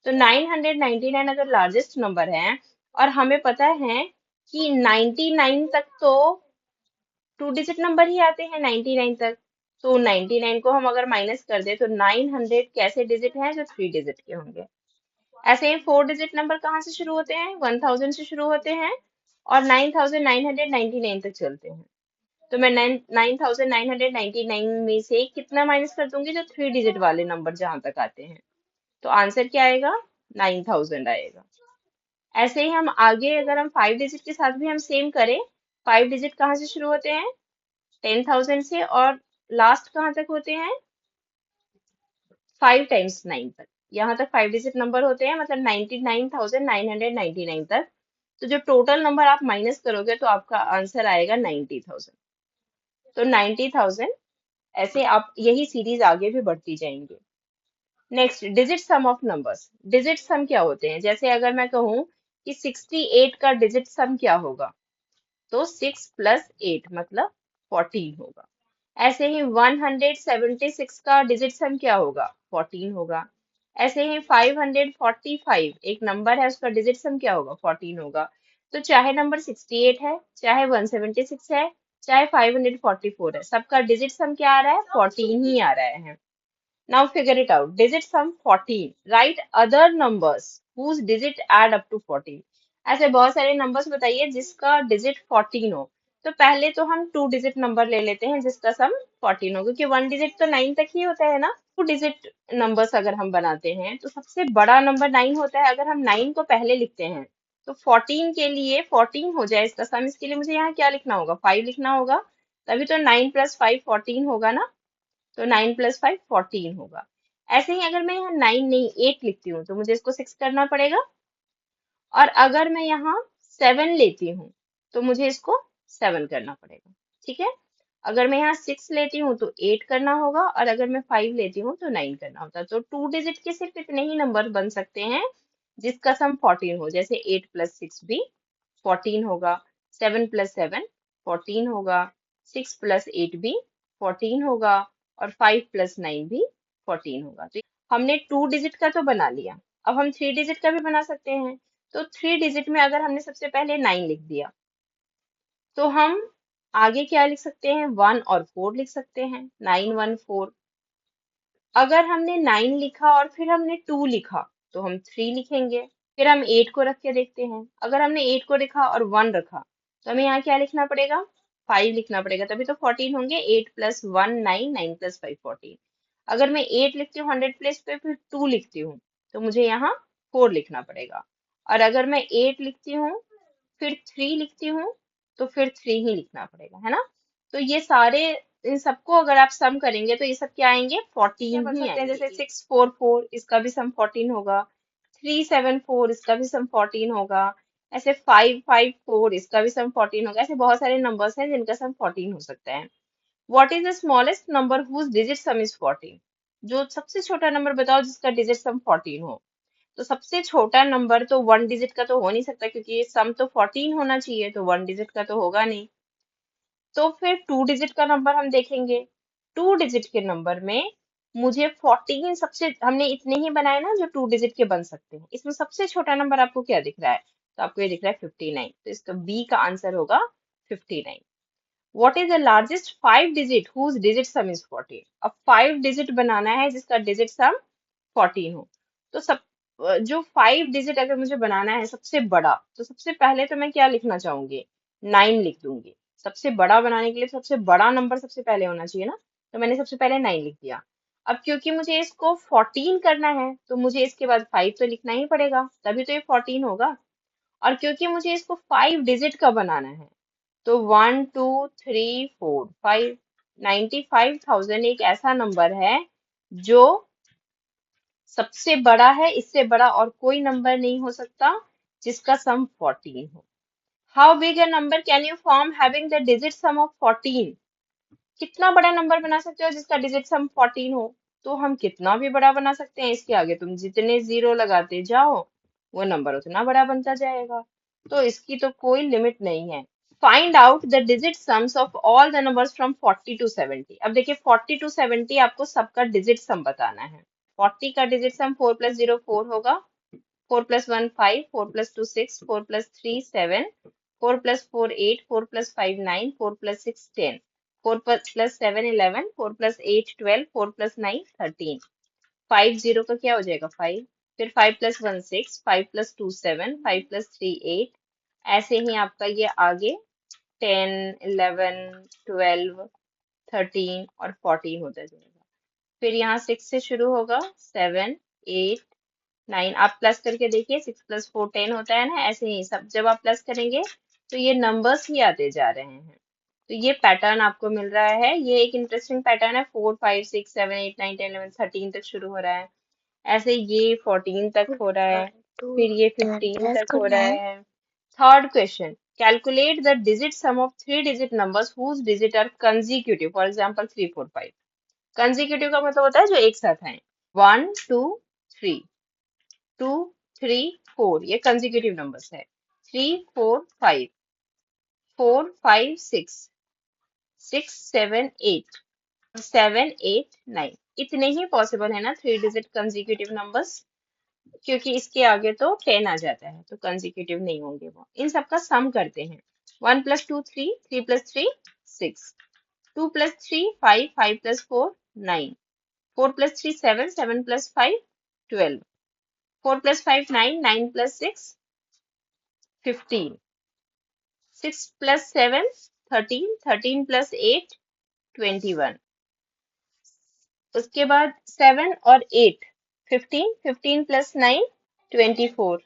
तो 999 अगर लार्जेस्ट नंबर है और हमें पता है कि 99 तक तो टू डिजिट नंबर ही आते हैं 99 तक, तो 99 को हम अगर माइनस कर दे तो 900 कैसे डिजिट हैं जो थ्री डिजिट के होंगे। ऐसे ही फोर डिजिट नंबर कहाँ से शुरू होते हैं? 1000 से शुरू होते हैं और 9999 तक चलते हैं। तो मैं 9999 में से कितना माइनस कर दूंगी? जो थ्री डिजिट वाले नंबर जहां तक आते हैं। तो आंसर क्या आएगा? 9000 आएगा। ऐसे ही हम आगे अगर हम फाइव डिजिट के साथ भी हम सेम करें, फाइव डिजिट कहाँ से शुरू होते हैं? 10,000 से, और लास्ट कहाँ तक होते हैं? 5 टाइम्स 9 तक। यहाँ तक फाइव डिजिट नंबर होते हैं, मतलब 99,999 तक। तो जो टोटल नंबर आप माइनस करोगे तो आपका आंसर आएगा 90,000। तो 90,000। ऐसे आप यही सीरीज आगे भी बढ़ती जाएंगे। Next, digit sum of numbers. Digit सम क्या होते हैं? जैसे अगर मैं कहूँ कि 68 का डिजिट सम क्या होगा, तो 6 + 8 मतलब 14 होगा। ऐसे ही 176 का डिजिट सम क्या होगा? 14 होगा। ऐसे ही 545 एक नंबर है, उसका डिजिट सम क्या होगा? 14 होगा। तो चाहे नंबर 68 है, चाहे 176 है, चाहे 544 है, सबका डिजिट सम क्या आ रहा है? 14 ही आ रहा है। Now figure it out. Digit sum 14. Write other numbers whose digit add up to 14. ऐसे बहुत सारे नंबर्स बताइए जिसका डिजिट 14 हो। तो पहले तो हम टू डिजिट नंबर ले लेते हैं जिसका सम 14 हो, क्योंकि वन डिजिट तो 9 तक ही होता है ना। टू डिजिट नंबर्स अगर हम बनाते हैं तो सबसे बड़ा नंबर 9 होता है। अगर हम 9 को पहले लिखते हैं तो 14 के लिए 14 हो जाए इसका सम, इसके लिए मुझे यहाँ क्या लिखना होगा? 5 लिखना होगा। तभी तो 9 + 5 14 होगा ना। तो 9 + 5 14 होगा। ऐसे ही अगर मैं यहाँ 9 नहीं 8 लिखती हूँ तो मुझे इसको 6 करना पड़ेगा। और अगर मैं यहाँ 7 लेती हूँ तो मुझे इसको 7 करना पड़ेगा। ठीक है। अगर मैं यहाँ 6 लेती हूँ तो 8 करना होगा, और अगर मैं 5 लेती हूँ तो 9 करना होता है। तो टू डिजिट के सिर्फ इतने ही नंबर बन सकते हैं जिसका सम 14 हो। जैसे 8 + 6 भी 14 होगा, 7 + 7 14 होगा, 6 + 8 भी 14 होगा, और 5 + 9 भी 14 होगा। तो हमने टू डिजिट का तो बना लिया, अब हम थ्री डिजिट का भी बना सकते हैं। तो थ्री डिजिट में अगर हमने सबसे पहले 9 लिख दिया तो हम आगे क्या लिख सकते हैं? 1 और 4 लिख सकते हैं, 9 1 4। अगर हमने 9 लिखा और फिर हमने 2 लिखा तो हम 3 लिखेंगे। फिर हम 8 को रख के देखते हैं। अगर हमने 8 को लिखा और 1 रखा तो हमें यहाँ क्या लिखना पड़ेगा? 5 लिखना पड़ेगा, तभी तो 14 होंगे। 8 + 1 9, 9 + 5 14। अगर मैं 8 लिखती हूँ 100 प्लेस पे, फिर 2 लिखती हूँ तो मुझे यहाँ 4 लिखना पड़ेगा। और अगर मैं 8 लिखती हूँ फिर 3 लिखती हूँ तो फिर 3 ही लिखना पड़ेगा, है ना। तो ये सारे, इन सबको अगर आप सम करेंगे तो ये सब क्या आएंगे? 14 ही आएंगे। जैसे 644 इसका भी सम 14 होगा, 374 इसका भी सम 14 होगा, ऐसे 554 इसका भी सम 14 होगा। ऐसे बहुत सारे नंबर्स हैं जिनका सम 14 हो सकता है। What is the smallest number whose digit sum is 14? जो सबसे छोटा नंबर बताओ जिसका डिजिट सम 14 हो। तो सबसे छोटा नंबर तो वन डिजिट का तो हो नहीं सकता, क्योंकि सम तो 14 होना चाहिए, तो वन डिजिट का तो होगा नहीं। तो फिर टू डिजिट का नंबर हम देखेंगे। टू डिजिट के नंबर में मुझे 14 सबसे, हमने इतने ही बनाए ना जो टू डिजिट के बन सकते हैं। इसमें सबसे छोटा नंबर आपको क्या दिख रहा है? तो आपको ये दिख रहा है 59। तो इसका बी का आंसर होगा 59। What is the largest five digit whose digit sum is 14? अब फाइव डिजिट बनाना है जिसका डिजिट सम 14 हो। तो जो फाइव डिजिट अगर मुझे बनाना है सबसे बड़ा, तो सबसे पहले तो मैं क्या लिखना चाहूंगी? 9 लिख दूंगी। सबसे बड़ा बनाने के लिए सबसे बड़ा नंबर सबसे पहले होना चाहिए ना। तो मैंने सबसे पहले 9 लिख दिया। अब क्योंकि मुझे इसको 14 करना है तो मुझे इसके बाद 5 तो लिखना ही पड़ेगा, तभी तो ये 14 होगा। और क्योंकि मुझे इसको 5 डिजिट का बनाना है तो 1 2 3 4 5, 95,000 एक ऐसा नंबर है जो सबसे बड़ा है, इससे बड़ा और कोई नंबर नहीं हो सकता जिसका सम 14 हो। How big a number can you form having the digit sum of 14? कितना बड़ा नंबर बना सकते हो जिसका डिजिट सम 14 हो? तो हम कितना भी बड़ा बना सकते हैं, इसके आगे तुम जितने जीरो लगाते जाओ वो नंबर उतना बड़ा बनता जाएगा। तो इसकी तो कोई लिमिट नहीं है। Find out the digit sums of all the numbers from 40 to 70। अब देखिए 40 टू 70 आपको सबका डिजिट सम बताना है। 40 का डिजिट सम 4 + 0 4 होगा, 4 + 1 5, 4 + 2 6, 4 + 3 7, 4 + 4 8, 4 + 5 9, 4 + 6 10, 4 + 7 11, 4 + 8 12, 4 + 9 13। 5 0 का क्या हो जाएगा 5, फिर 5 + 1 6, 5 + 2 7, 5 + 3 8। ऐसे ही आपका ये आगे 10 11 12 13 और 14 होता जाएगा। फिर यहाँ 6 से शुरू होगा, 7 8 9। आप प्लस करके देखिए, 6 + 4 10 होता है ना, ऐसे ही सब जब आप प्लस करेंगे तो ये नंबर्स ही आते जा रहे हैं। तो ये पैटर्न आपको मिल रहा है, ये एक इंटरेस्टिंग पैटर्न है। 4 5 6 7 8 9 10 11 13 तक शुरू हो रहा है, ऐसे ये 14 तक हो रहा है, फिर ये 15 तक हो रहा है। Third question, calculate the digit sum of 3 digit numbers whose digits are consecutive, for example 3 4 5। Consecutive का मतलब होता है जो एक साथ आए। 1 2 3, 2 3 4, ये कंसेक्यूटिव नंबर्स है। 3 4 5, 4 5 6, 6 7 8, 7 8 9। इतने ही पॉसिबल है ना 3 डिजिट कंसेक्यूटिव नंबर्स, क्योंकि इसके आगे तो 10 आ जाता है तो कंसेक्यूटिव नहीं होंगे वो। इन सबका सम करते हैं। 1 + 2 3, 3 + 3 6, 2 + 3 5, 5 + 4 9, 4 + 3 7, 7 + 5 12, 4 + 5 9, 9 + 6 15, 6 + 7 13, 13 + 8 21। उसके बाद 7 और 8 15, 15 + 9 24।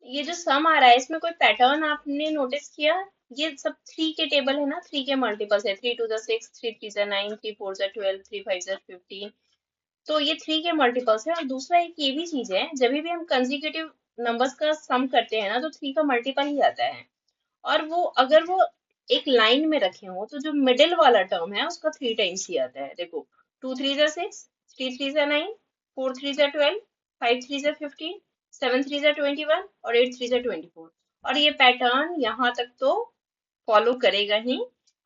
ये जो सम आ रहा है इसमें कोई पैटर्न आपने नोटिस किया? ये सब 3 के टेबल है ना, 3 के मल्टीपल्स है। 3 2 6, 3 3 9, 3 4 12, 3 5 15। तो ये 3 के मल्टीपल्स है। और दूसरा एक ये भी चीज है, जब भी हम कंसेक्यूटिव नंबर्स का सम करते हैं ना तो 3 का मल्टीपल ही आता है। और वो अगर वो एक लाइन में रखे हो तो जो मिडिल वाला टर्म है उसका 3 टाइम्स ही आता है। देखो 2 3 6, 3 3 9, 4 3 12, 5 3 15, 7 3 21 और 8 3 24। और ये पैटर्न यहाँ तक तो फॉलो करेगा ही।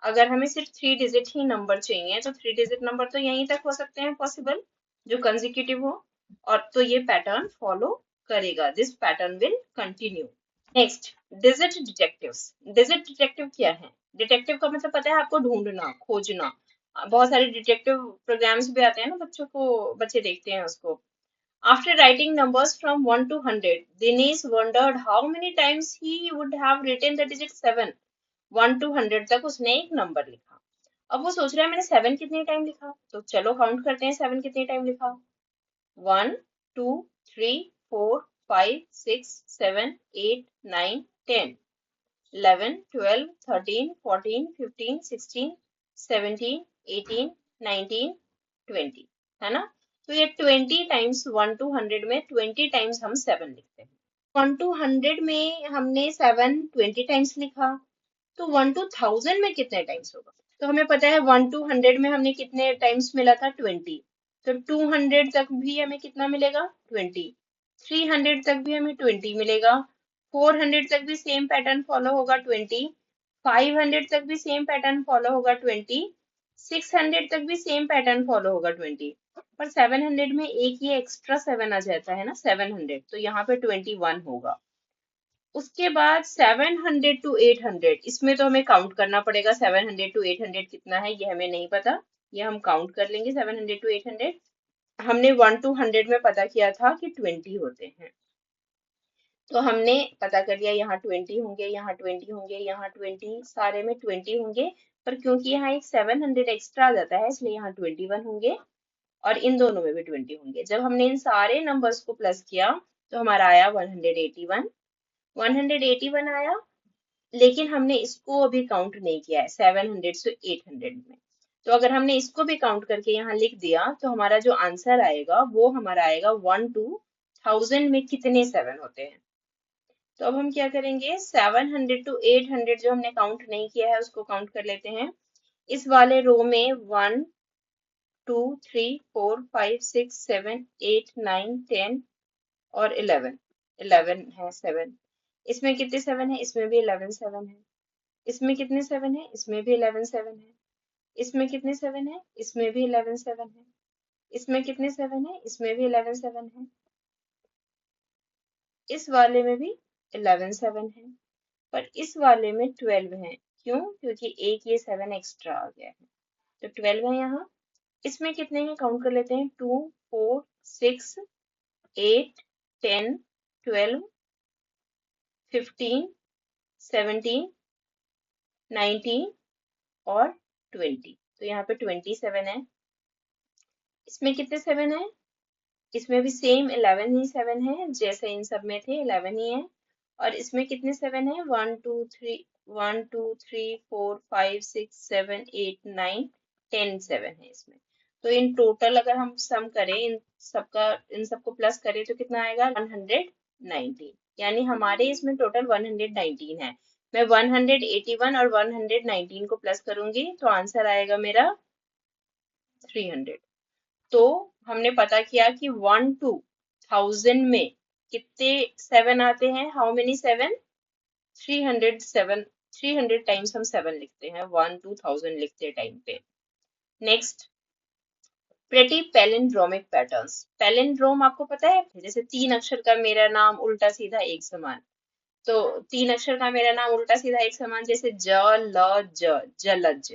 अगर हमें सिर्फ 3 डिजिट ही नंबर चाहिए तो 3 डिजिट नंबर तो यहीं तक हो सकते हैं पॉसिबल, जो कंसेक्यूटिव हो। और तो ये पैटर्न फॉलो करेगा, this pattern will continue. Next, digit detectives. Digit detective क्या है? डिटेक्टिव का मतलब पता है आपको, ढूंढना खोजना। बहुत सारे डिटेक्टिव प्रोग्राम्स भी आते हैं ना, बच्चों को बच्चे देखते हैं उसको। After writing numbers from 1 to 100, Dinesh wondered how many times he would have written the digit 7। 1 to 100 तक उसने एक नंबर लिखा। अब वो सोच रहा है मैंने 7 कितने टाइम लिखा, तो चलो काउंट करते हैं 7 कितने टाइम लिखा। 1 2 3 4 5 6 7 8 9 10 11 12 13 14 15 16 17 18 19 20, है ना? तो ये 20 टाइम्स 1 to 100 में 20 टाइम्स हम 7 लिखते हैं। 1 to 100 में हमने 7 20 टाइम्स लिखा, तो 1 to 1000 में कितने टाइम्स होगा? तो हमें पता है 1 to 100 में हमने कितने टाइम्स मिला था 20। तो 200 तक भी हमें कितना मिलेगा 20। 300 तक भी हमें 20 मिलेगा। 400 तक भी सेम पैटर्न फॉलो होगा 20। 500 तक भी सेम पैटर्न फॉलो होगा 20। 600 तक भी सेम पैटर्न फॉलो होगा 20। पर 700 में एक ये एक्स्ट्रा 7 आ जाता है ना, 700, तो यहाँ पे 21 होगा। उसके बाद 700 to 800, इसमें तो हमें काउंट करना पड़ेगा। 700 to 800 कितना है ये हमें नहीं पता, ये हम काउंट कर लेंगे। 700 to 800 हमने 1 to 100 में पता किया था कि 20 होते हैं, तो हमने पता कर लिया यहाँ 20 होंगे, यहाँ 20 होंगे, यहाँ 20, सारे में 20 होंगे। पर क्योंकि यहाँ एक 700 एक्स्ट्रा आ जाता है इसलिए यहाँ 21 होंगे। और इन दोनों में भी 20 होंगे। जब हमने इन सारे नंबर्स को प्लस किया तो हमारा आया 181। 181 आया, लेकिन हमने इसको अभी काउंट नहीं किया है 700 से 800 में। तो अगर हमने इसको भी काउंट करके यहाँ लिख दिया तो हमारा जो आंसर आएगा वो हमारा आएगा 1 to 1000 में कितने 7 होते हैं। तो अब हम क्या करेंगे, 700 to 800 जो हमने काउंट नहीं किया है उसको काउंट कर लेते हैं। इस वाले रो में 1 2 3 4 5 6 7 8 9 10 और 11। 11 है 7। इसमें कितने 7 है, इसमें भी 11 7 है। इसमें कितने 7 है, इसमें भी 11 7 है। इसमें कितने 7 है, इसमें भी 11 7 है। इसमें कितने 7 है, इसमें भी 11 7 है। इस वाले में भी 11 7 है, पर इस वाले में 12 है। क्यों? क्योंकि एक ये 7 एक्स्ट्रा आ गया है, तो 12 है यहाँ। इसमें कितने हैं, काउंट कर लेते हैं। 2 4 6 8 10 12 15 17 19 और 20। तो यहाँ पे 27 है। इसमें कितने 7 है, इसमें भी सेम 11 ही 7 है, जैसे इन सब में थे 11 ही है। और इसमें कितने 7 है, 1 2 3 4 5 6 7 8 9 10 7 है इसमें। तो इन टोटल अगर हम सम करें इन सबको प्लस करें तो कितना आएगा, 119। यानी हमारे इसमें टोटल 119 है। मैं 181 और 119 को प्लस करूंगी तो आंसर आएगा मेरा 300। तो हमने पता किया कि 1 to 1000 में कितने 7 आते हैं, हाउ मेनी 7, 307। 300 टाइम्स हम 7 लिखते हैं 1 to 1000 लिखते टाइम पे। Next, pretty palindromic patterns. Palindrome आपको पता है, जैसे 3 अक्षर का मेरा नाम उल्टा सीधा एक समान। तो 3 अक्षर का मेरा नाम उल्टा सीधा एक समान, जैसे ज ल ज, जलज।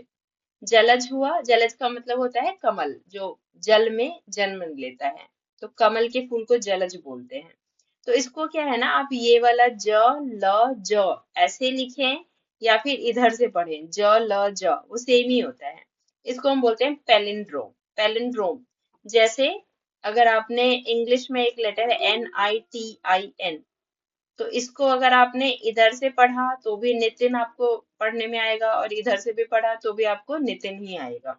जलज हुआ, जलज का मतलब होता है कमल, जो जल में जन्म लेता है। तो कमल के फूल को जलज बोलते हैं। तो इसको क्या है ना, आप ये वाला ज ल ज ऐसे लिखें या फिर इधर से पढ़ें, ज ल ज, वो सेम ही होता है। इसको हम बोलते हैं पैलिंड्रोम। पैलिंड्रोम जैसे अगर आपने इंग्लिश में एक लेटर है NITIN, तो इसको अगर आपने इधर से पढ़ा तो भी नितिन आपको पढ़ने में आएगा, और इधर से भी पढ़ा तो भी आपको नितिन ही आएगा।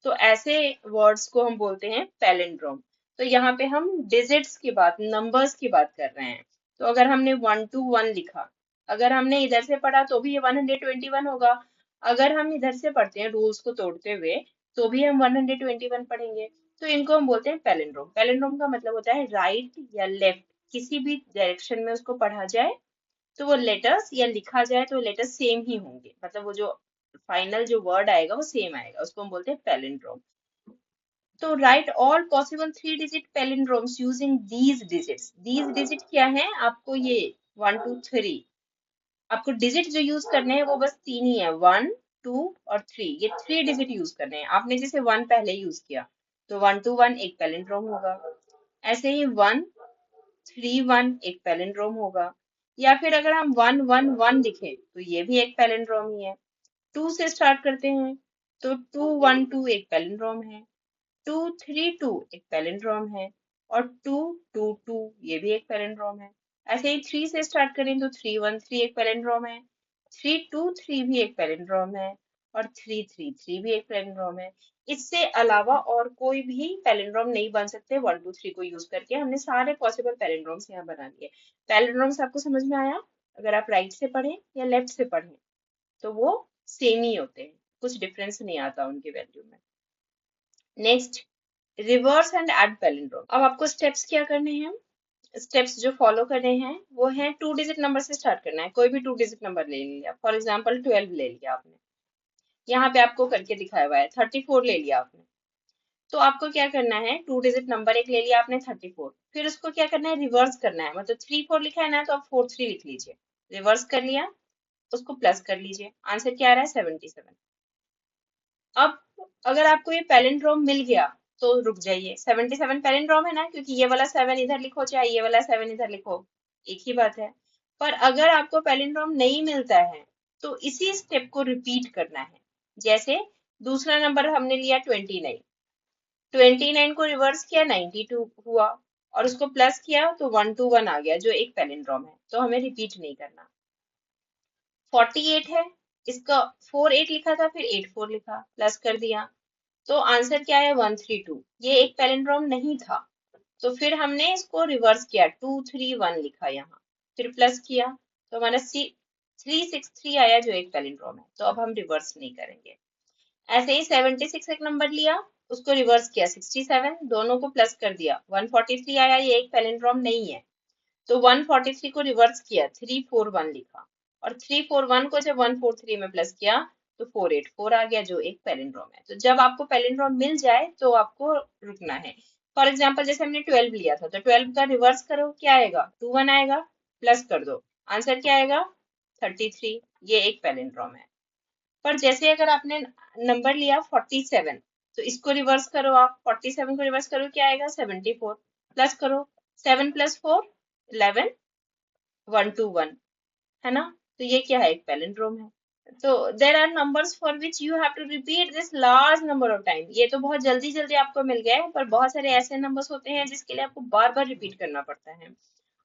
तो ऐसे वर्ड्स को हम बोलते हैं पैलिंड्रोम। तो यहाँ पे हम डिजिट्स की बात, नंबर्स की बात कर रहे हैं। तो अगर हमने 1 to 1 लिखा, अगर हमने इधर से पढ़ा तो भी ये 121 होगा। अगर हम इधर से पढ़ते हैं रूल्स को तोड़ते हुए तो भी हम 121 पढ़ेंगे। तो इनको हम बोलते हैं पैलिंड्रोम। पैलिंड्रोम का मतलब होता है राइट या लेफ्ट, किसी भी डायरेक्शन में उसको पढ़ा जाए तो वो लेटर्स, या लिखा जाए तो लेटर्स सेम ही होंगे, मतलब वो जो फाइनल जो वर्ड आएगा वो सेम आएगा, उसको हम बोलते हैं पैलिंड्रोम। तो write all possible 3 digit palindromes using these digits. These digit क्या है, आपको ये 1 2 3, आपको डिजिट जो यूज करने हैं वो बस 3 ही है, 1 2 और 3। ये 3 डिजिट यूज करने हैं। आपने जैसे 1 पहले यूज किया तो 1 to 1 एक पैलिंड्रोम होगा। ऐसे ही 1 3 1 एक पैलिंड्रोम होगा। या फिर अगर हम 1 1 1 लिखें तो ये भी एक पैलिंड्रोम ही है। 2 से स्टार्ट करते हैं तो 2 1 2 एक पैलिंड्रोम है। 2 3 2 एक पैलिंड्रोम है। और 2 2 2 ये भी एक पैलिंड्रोम है। ऐसे ही 3 से स्टार्ट करें तो 3 1 3 एक पैलिंड्रोम है। 3 2 3 भी एक पैलिंड्रोम है। और 3 3 3 भी एक पैलिंड्रोम है। इससे अलावा और कोई भी पैलिंड्रोम नहीं बन सकते 1 2 3 को यूज करके। हमने सारे पॉसिबल पैलिंड्रोम्स यहाँ बना दिए। पैलिंड्रोम्स आपको समझ में आया? अगर आप राइट से पढ़ें या लेफ्ट से पढ़ें तो वो सेम ही होते हैं, कुछ डिफरेंस नहीं आता उनकी वैल्यू में। Next, reverse and add palindrome. अब आपको स्टेप्स क्या करने हैं, स्टेप्स जो फॉलो करने हैं वो है 2 डिजिट नंबर से स्टार्ट करना है। कोई भी 2 डिजिट नंबर ले लिया, फॉर एग्जाम्पल 12 ले लिया आपने, यहाँ पे आपको करके दिखाया हुआ है। 34 ले लिया आपने, तो आपको क्या करना है, 2 डिजिट नंबर एक ले लिया आपने 34, फिर उसको क्या करना है, रिवर्स करना है। मतलब 3 4 लिखा है ना, तो आप 4 3 लिख लीजिए। रिवर्स कर लिया, उसको प्लस कर लीजिए, आंसर क्या आ रहा है, 77। अब अगर आपको ये पैलिंड्रोम मिल गया तो रुक जाइए, 77 पैलिंड्रोम है ना, क्योंकि ये वाला 7 इधर लिखो चाहे ये वाला 7 इधर लिखो, एक ही बात है। पर अगर आपको पैलिंड्रोम नहीं मिलता है तो इसी स्टेप को रिपीट करना है। जैसे दूसरा नंबर हमने लिया 29, 29 को रिवर्स किया 92 हुआ, और उसको प्लस किया तो 121 आ गया, जो एक पैलिंड्रोम है, तो हमें रिपीट नहीं करना। 48 है, इसका 48 लिखा था, फिर 84 लिखा, प्लस कर दिया, तो आंसर क्या है 132। ये एक पैलिंड्रोम नहीं था, तो फिर हमने इसको रिवर्स किया, 231 लिखा यहाँ, फिर प्लस किया, तो हमारा 363 आया, जो एक पैलिंड्रोम है, तो अब हम रिवर्स नहीं करेंगे। ऐसे ही 76 एक नंबर लिया, उसको रिवर्स किया 67, दोनों को प्लस कर दिया, 143 आया, ये एक पैलिंड्रोम नहीं है, तो 143 को रिवर्स किया, 341 लिखा, और 341 को जब 143 में प्लस किया तो 484 आ गया, जो एक पैलिंड्रोम है। तो जब आपको पैलिंड्रोम मिल जाए तो आपको रुकना है। फॉर एग्जाम्पल जैसे हमने 12 लिया था, तो 12 का रिवर्स करो, क्या आएगा 21 आएगा, प्लस कर दो, आंसर क्या आएगा 33। ये एक पैलिंड्रोम है। पर जैसे अगर आपने नंबर लिया 47, तो इसको रिवर्स करो, आप 47 को रिवर्स करो, क्या आएगा 74, प्लस करो, 7 + 4 11, 121, है ना, तो ये क्या है एक पैलिंड्रोम है। तो there are numbers for which you have to repeat this large number of time. ये तो बहुत जल्दी जल्दी आपको मिल गया है, पर बहुत सारे ऐसे नंबर्स होते हैं जिसके लिए आपको बार बार रिपीट करना पड़ता है।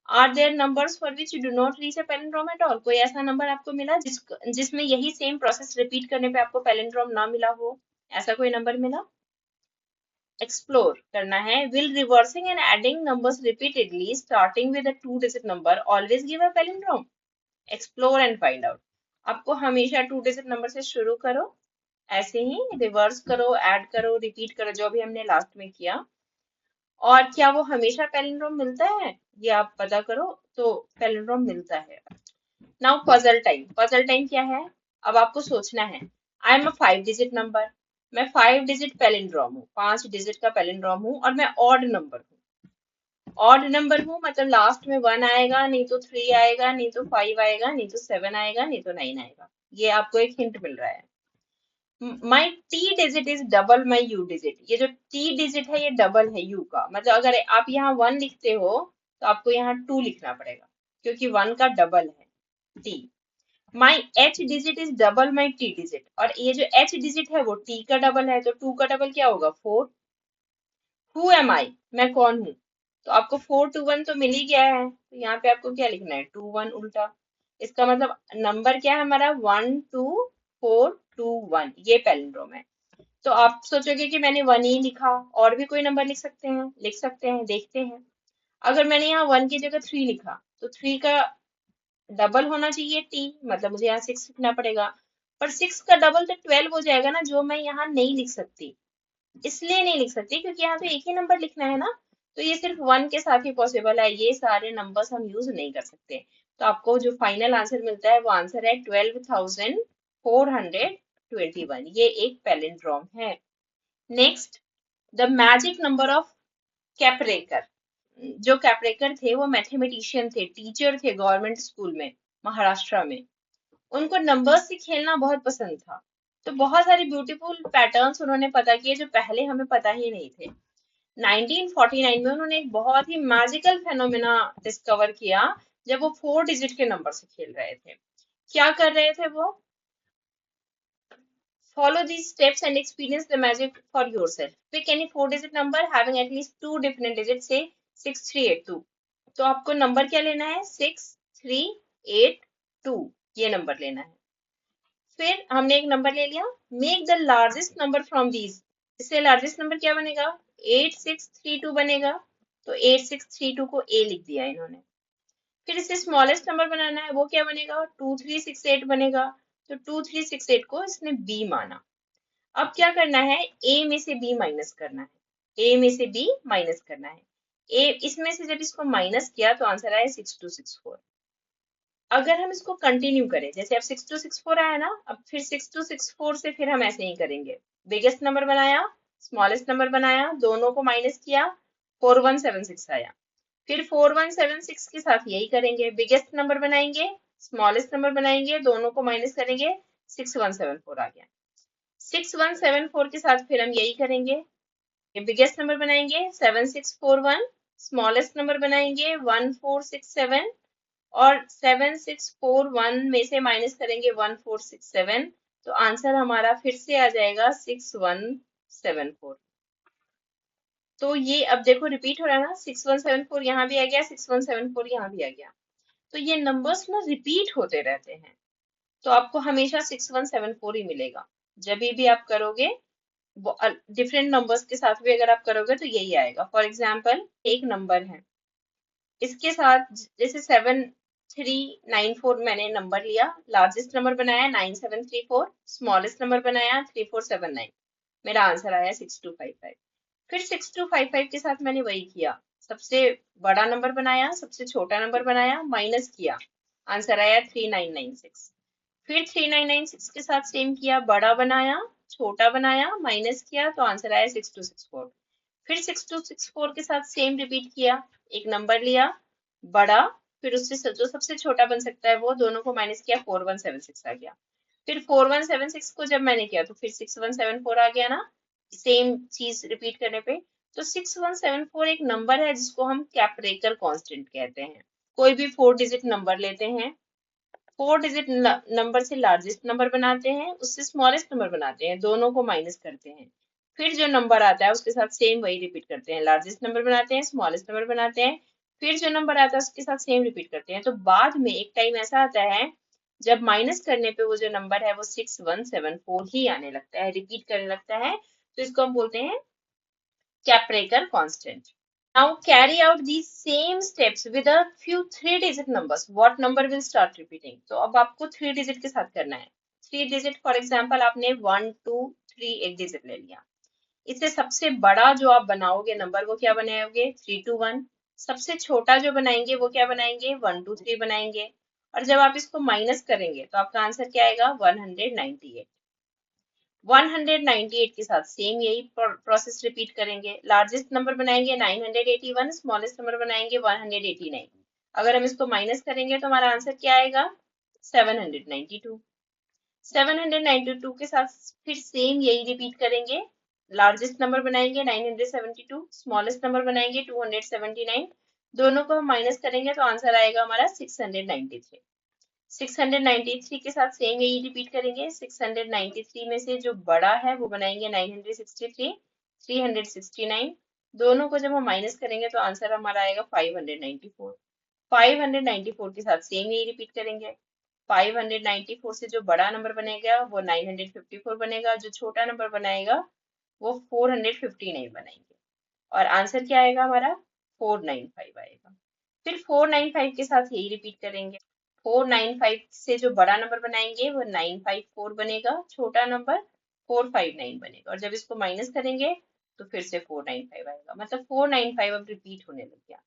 Are there numbers for which you do not reach a palindrome at all. कोई ऐसा नंबर आपको मिला जिसमें यही सेम प्रोसेस रिपीट करने पे आपको पैलिंड्रोम ना मिला हो, ऐसा कोई नंबर मिला? एक्सप्लोर करना है। Will reversing and adding numbers repeatedly starting with a 2-digit number always give a palindrome? Explore and find out. आपको हमेशा 2-digit नंबर से शुरू करो, ऐसे ही रिवर्स करो, ऐड करो, रिपीट करो, जो भी हमने लास्ट में किया, और क्या वो हमेशा पैलिंड्रोम मिलता है ये आप पता करो, तो पैलिंड्रोम मिलता है। Now puzzle time. Puzzle time क्या है? अब आपको सोचना है, आई एम अ 5-डिजिट नंबर, मैं 5-डिजिट पैलिंड्रोम हूँ, 5 डिजिट का पैलिंड्रोम हूँ, और मैं ऑड नंबर हूँ। ऑड नंबर हूँ मतलब लास्ट में 1 आएगा, नहीं तो 3 आएगा, नहीं तो 5 आएगा, नहीं तो 7 आएगा, नहीं तो 9 आएगा। ये आपको एक हिंट मिल रहा है। My T digit is double my U digit. ये जो टी डिजिट है ये डबल है यू का, मतलब अगर आप यहाँ 1 लिखते हो तो आपको यहाँ 2 लिखना पड़ेगा, क्योंकि 1 का डबल है T. My H digit is double my T digit, और ये जो एच डिजिट है वो टी का डबल है, तो 2 का डबल क्या होगा 4। हु एम आई, मैं कौन हूँ, तो आपको 421 तो मिल ही गया है, तो यहाँ पे आपको क्या लिखना है 21 उल्टा। इसका मतलब नंबर क्या है हमारा 12421, ये पैलिंड्रोम है। तो आप सोचोगे कि मैंने 1 ही लिखा, और भी कोई नंबर लिख सकते हैं, देखते हैं। अगर मैंने यहाँ 1 की जगह 3 लिखा, तो 3 का डबल होना चाहिए टी, मतलब मुझे यहाँ 6 लिखना पड़ेगा, पर 6 का डबल तो 12 हो जाएगा ना, जो मैं यहाँ नहीं लिख सकती। इसलिए नहीं लिख सकती क्योंकि यहाँ तो एक ही नंबर लिखना है ना, तो ये सिर्फ 1 के साथ ही पॉसिबल है, ये सारे नंबर्स हम यूज नहीं कर सकते। तो आपको जो फाइनल आंसर मिलता है वो आंसर है 12,421। ये एक पैलिंड्रोम है। Next, the magic number of Kaprekar. जो कैपरेकर थे वो मैथमेटिशियन थे, टीचर थे गवर्नमेंट स्कूल में महाराष्ट्र में। उनको नंबर्स से खेलना बहुत पसंद था, तो बहुत सारे ब्यूटीफुल पैटर्न्स उन्होंने पता किए जो पहले हमें पता ही नहीं थे। 1949 में उन्होंने एक बहुत ही मैजिकल फेनोमेना डिस्कवर किया, जब वो 4 डिजिट के नंबर से खेल रहे थे। क्या कर रहे थे वो? Follow these steps and experience the magic for yourself. Pick any 4-digit number having at least 2 different digits, say 6382. तो आपको नंबर क्या लेना है 6382, ये नंबर लेना है। फिर हमने एक नंबर ले लिया, make the largest number from these. इससे लार्जेस्ट नंबर क्या बनेगा 8632 बनेगा, तो 8632 को ए लिख दिया इन्होंने। फिर इससे स्मॉलेस्ट नंबर बनाना है, वो क्या बनेगा 2368 बनेगा, तो 2368 को इसने बी माना। अब क्या करना है, ए में से बी माइनस करना है, ए में से बी माइनस करना है। ए इसमें से जब इसको माइनस किया तो आंसर आया 6264। अगर हम इसको कंटिन्यू करें, जैसे अब 6264 आया ना, अब फिर 6264 से फिर हम ऐसे ही करेंगे। बिगेस्ट नंबर बनाया, स्मॉलेस्ट नंबर बनाया, दोनों को माइनस किया, 4176 आया। फिर 4176 के साथ यही करेंगे, बिगेस्ट नंबर बनाएंगे, स्मॉलेस्ट नंबर बनाएंगे, दोनों को माइनस करेंगे, 6174 आ गया। 6174 के साथ फिर हम यही करेंगे, बिगेस्ट नंबर बनाएंगे 7641, स्मॉलेस्ट नंबर बनाएंगे 1467, और 7641 में से माइनस करेंगे 1467, तो आंसर हमारा फिर से आ जाएगा 6174। तो ये अब देखो रिपीट हो रहा है ना, 6174 यहाँ भी आ गया, 6174 यहाँ भी आ गया। तो ये नंबर्स ना रिपीट होते रहते हैं, तो आपको हमेशा 6174 ही मिलेगा। जब भी आप करोगे डिफरेंट नंबर्स के साथ भी अगर आप करोगे तो यही आएगा। फॉर एग्जाम्पल एक नंबर है, इसके साथ जैसे 7394 मैंने नंबर लिया, लार्जेस्ट नंबर बनाया 9734, स्मॉलेस्ट नंबर बनाया 3479, मेरा आंसर आया 6255। फिर 6255 के साथ मैंने वही किया, सबसे बड़ा नंबर बनाया, सबसे छोटा नंबर बनाया, माइनस किया, आंसर आया 3996। फिर 3996 के साथ सेम किया, बड़ा बनाया, छोटा बनाया, माइनस किया, तो आंसर आया 6264। फिर 6264 के साथ सेम रिपीट किया, एक नंबर लिया बड़ा, फिर उससे जो सबसे छोटा बन सकता है वो, दोनों को माइनस किया, 4176 आ गया। फिर 4176 को जब मैंने किया तो फिर 6174 आ गया ना, सेम चीज रिपीट करने पे। तो 6174 एक नंबर है जिसको हम कैपरेकर कांस्टेंट कहते हैं। कोई भी 4 डिजिट नंबर लेते हैं, 4 डिजिट नंबर से लार्जेस्ट नंबर बनाते हैं, उससे स्मॉलेस्ट नंबर बनाते हैं, दोनों को माइनस करते हैं, फिर जो नंबर आता है उसके साथ सेम वही रिपीट करते हैं, लार्जेस्ट नंबर बनाते हैं, स्मॉलेस्ट नंबर बनाते हैं, फिर जो नंबर आता है उसके साथ सेम रिपीट करते हैं। तो बाद में एक टाइम ऐसा आता है जब माइनस करने पे वो जो नंबर है वो 6174 ही आने लगता है, रिपीट करने लगता है, तो इसको हम बोलते हैं कैपरेकर constant. Now carry out these same steps with a few 3 digit numbers. What number will start repeating? तो अब आपको 3 डिजिट के साथ करना है। 3 डिजिट फॉर एग्जाम्पल आपने 1 2 3 एक डिजिट ले लिया। इससे सबसे बड़ा जो आप बनाओगे नंबर वो क्या बनाओगे? 321। सबसे छोटा जो बनाएंगे वो क्या बनाएंगे? 1 2 3 बनाएंगे। और जब आप इसको माइनस करेंगे तो आपका आंसर क्या आएगा? 198। 198 के साथ सेम यही प्रोसेस रिपीट करेंगे। लार्जेस्ट नंबर बनाएंगे 981, स्मॉलेस्ट नंबर बनाएंगे 189। अगर हम इसको माइनस करेंगे तो हमारा आंसर क्या आएगा? 792। 792 के साथ फिर सेम यही रिपीट करेंगे। लार्जेस्ट नंबर बनाएंगे 972, स्मॉलेस्ट नंबर बनाएंगे 279, दोनों को हम माइनस करेंगे तो आंसर आएगा हमारा 693। 693 के साथ सेम यही रिपीट करेंगे। 693 में से जो बड़ा है वो बनाएंगे 963, 369, दोनों को जब हम माइनस करेंगे तो आंसर हमारा आएगा 594। 594 के साथ सेम यही रिपीट करेंगे। 594 से जो बड़ा नंबर बनेगा वो 954 बनेगा, जो छोटा नंबर बनाएगा वो 459 बनाएंगे, और आंसर क्या आएगा हमारा? 495 आएगा। फिर 495 के साथ यही रिपीट करेंगे। 495 से जो बड़ा नंबर बनाएंगे वो 954 बनेगा, छोटा नंबर 459 बनेगा, और जब इसको माइनस करेंगे तो फिर से 495 आएगा। मतलब 495 अब रिपीट होने लग गया।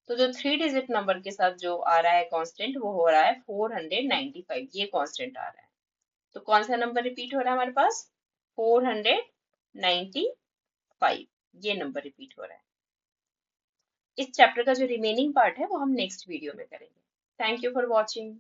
तो जो 3 डिजिट नंबर के साथ जो आ रहा है कांस्टेंट वो हो रहा है 495, ये कांस्टेंट आ रहा है। तो कौन सा नंबर रिपीट हो रहा है हमारे पास? 495, ये नंबर रिपीट हो रहा है। इस चैप्टर का जो रिमेनिंग पार्ट है वो हम नेक्स्ट वीडियो में करेंगे। Thank you for watching.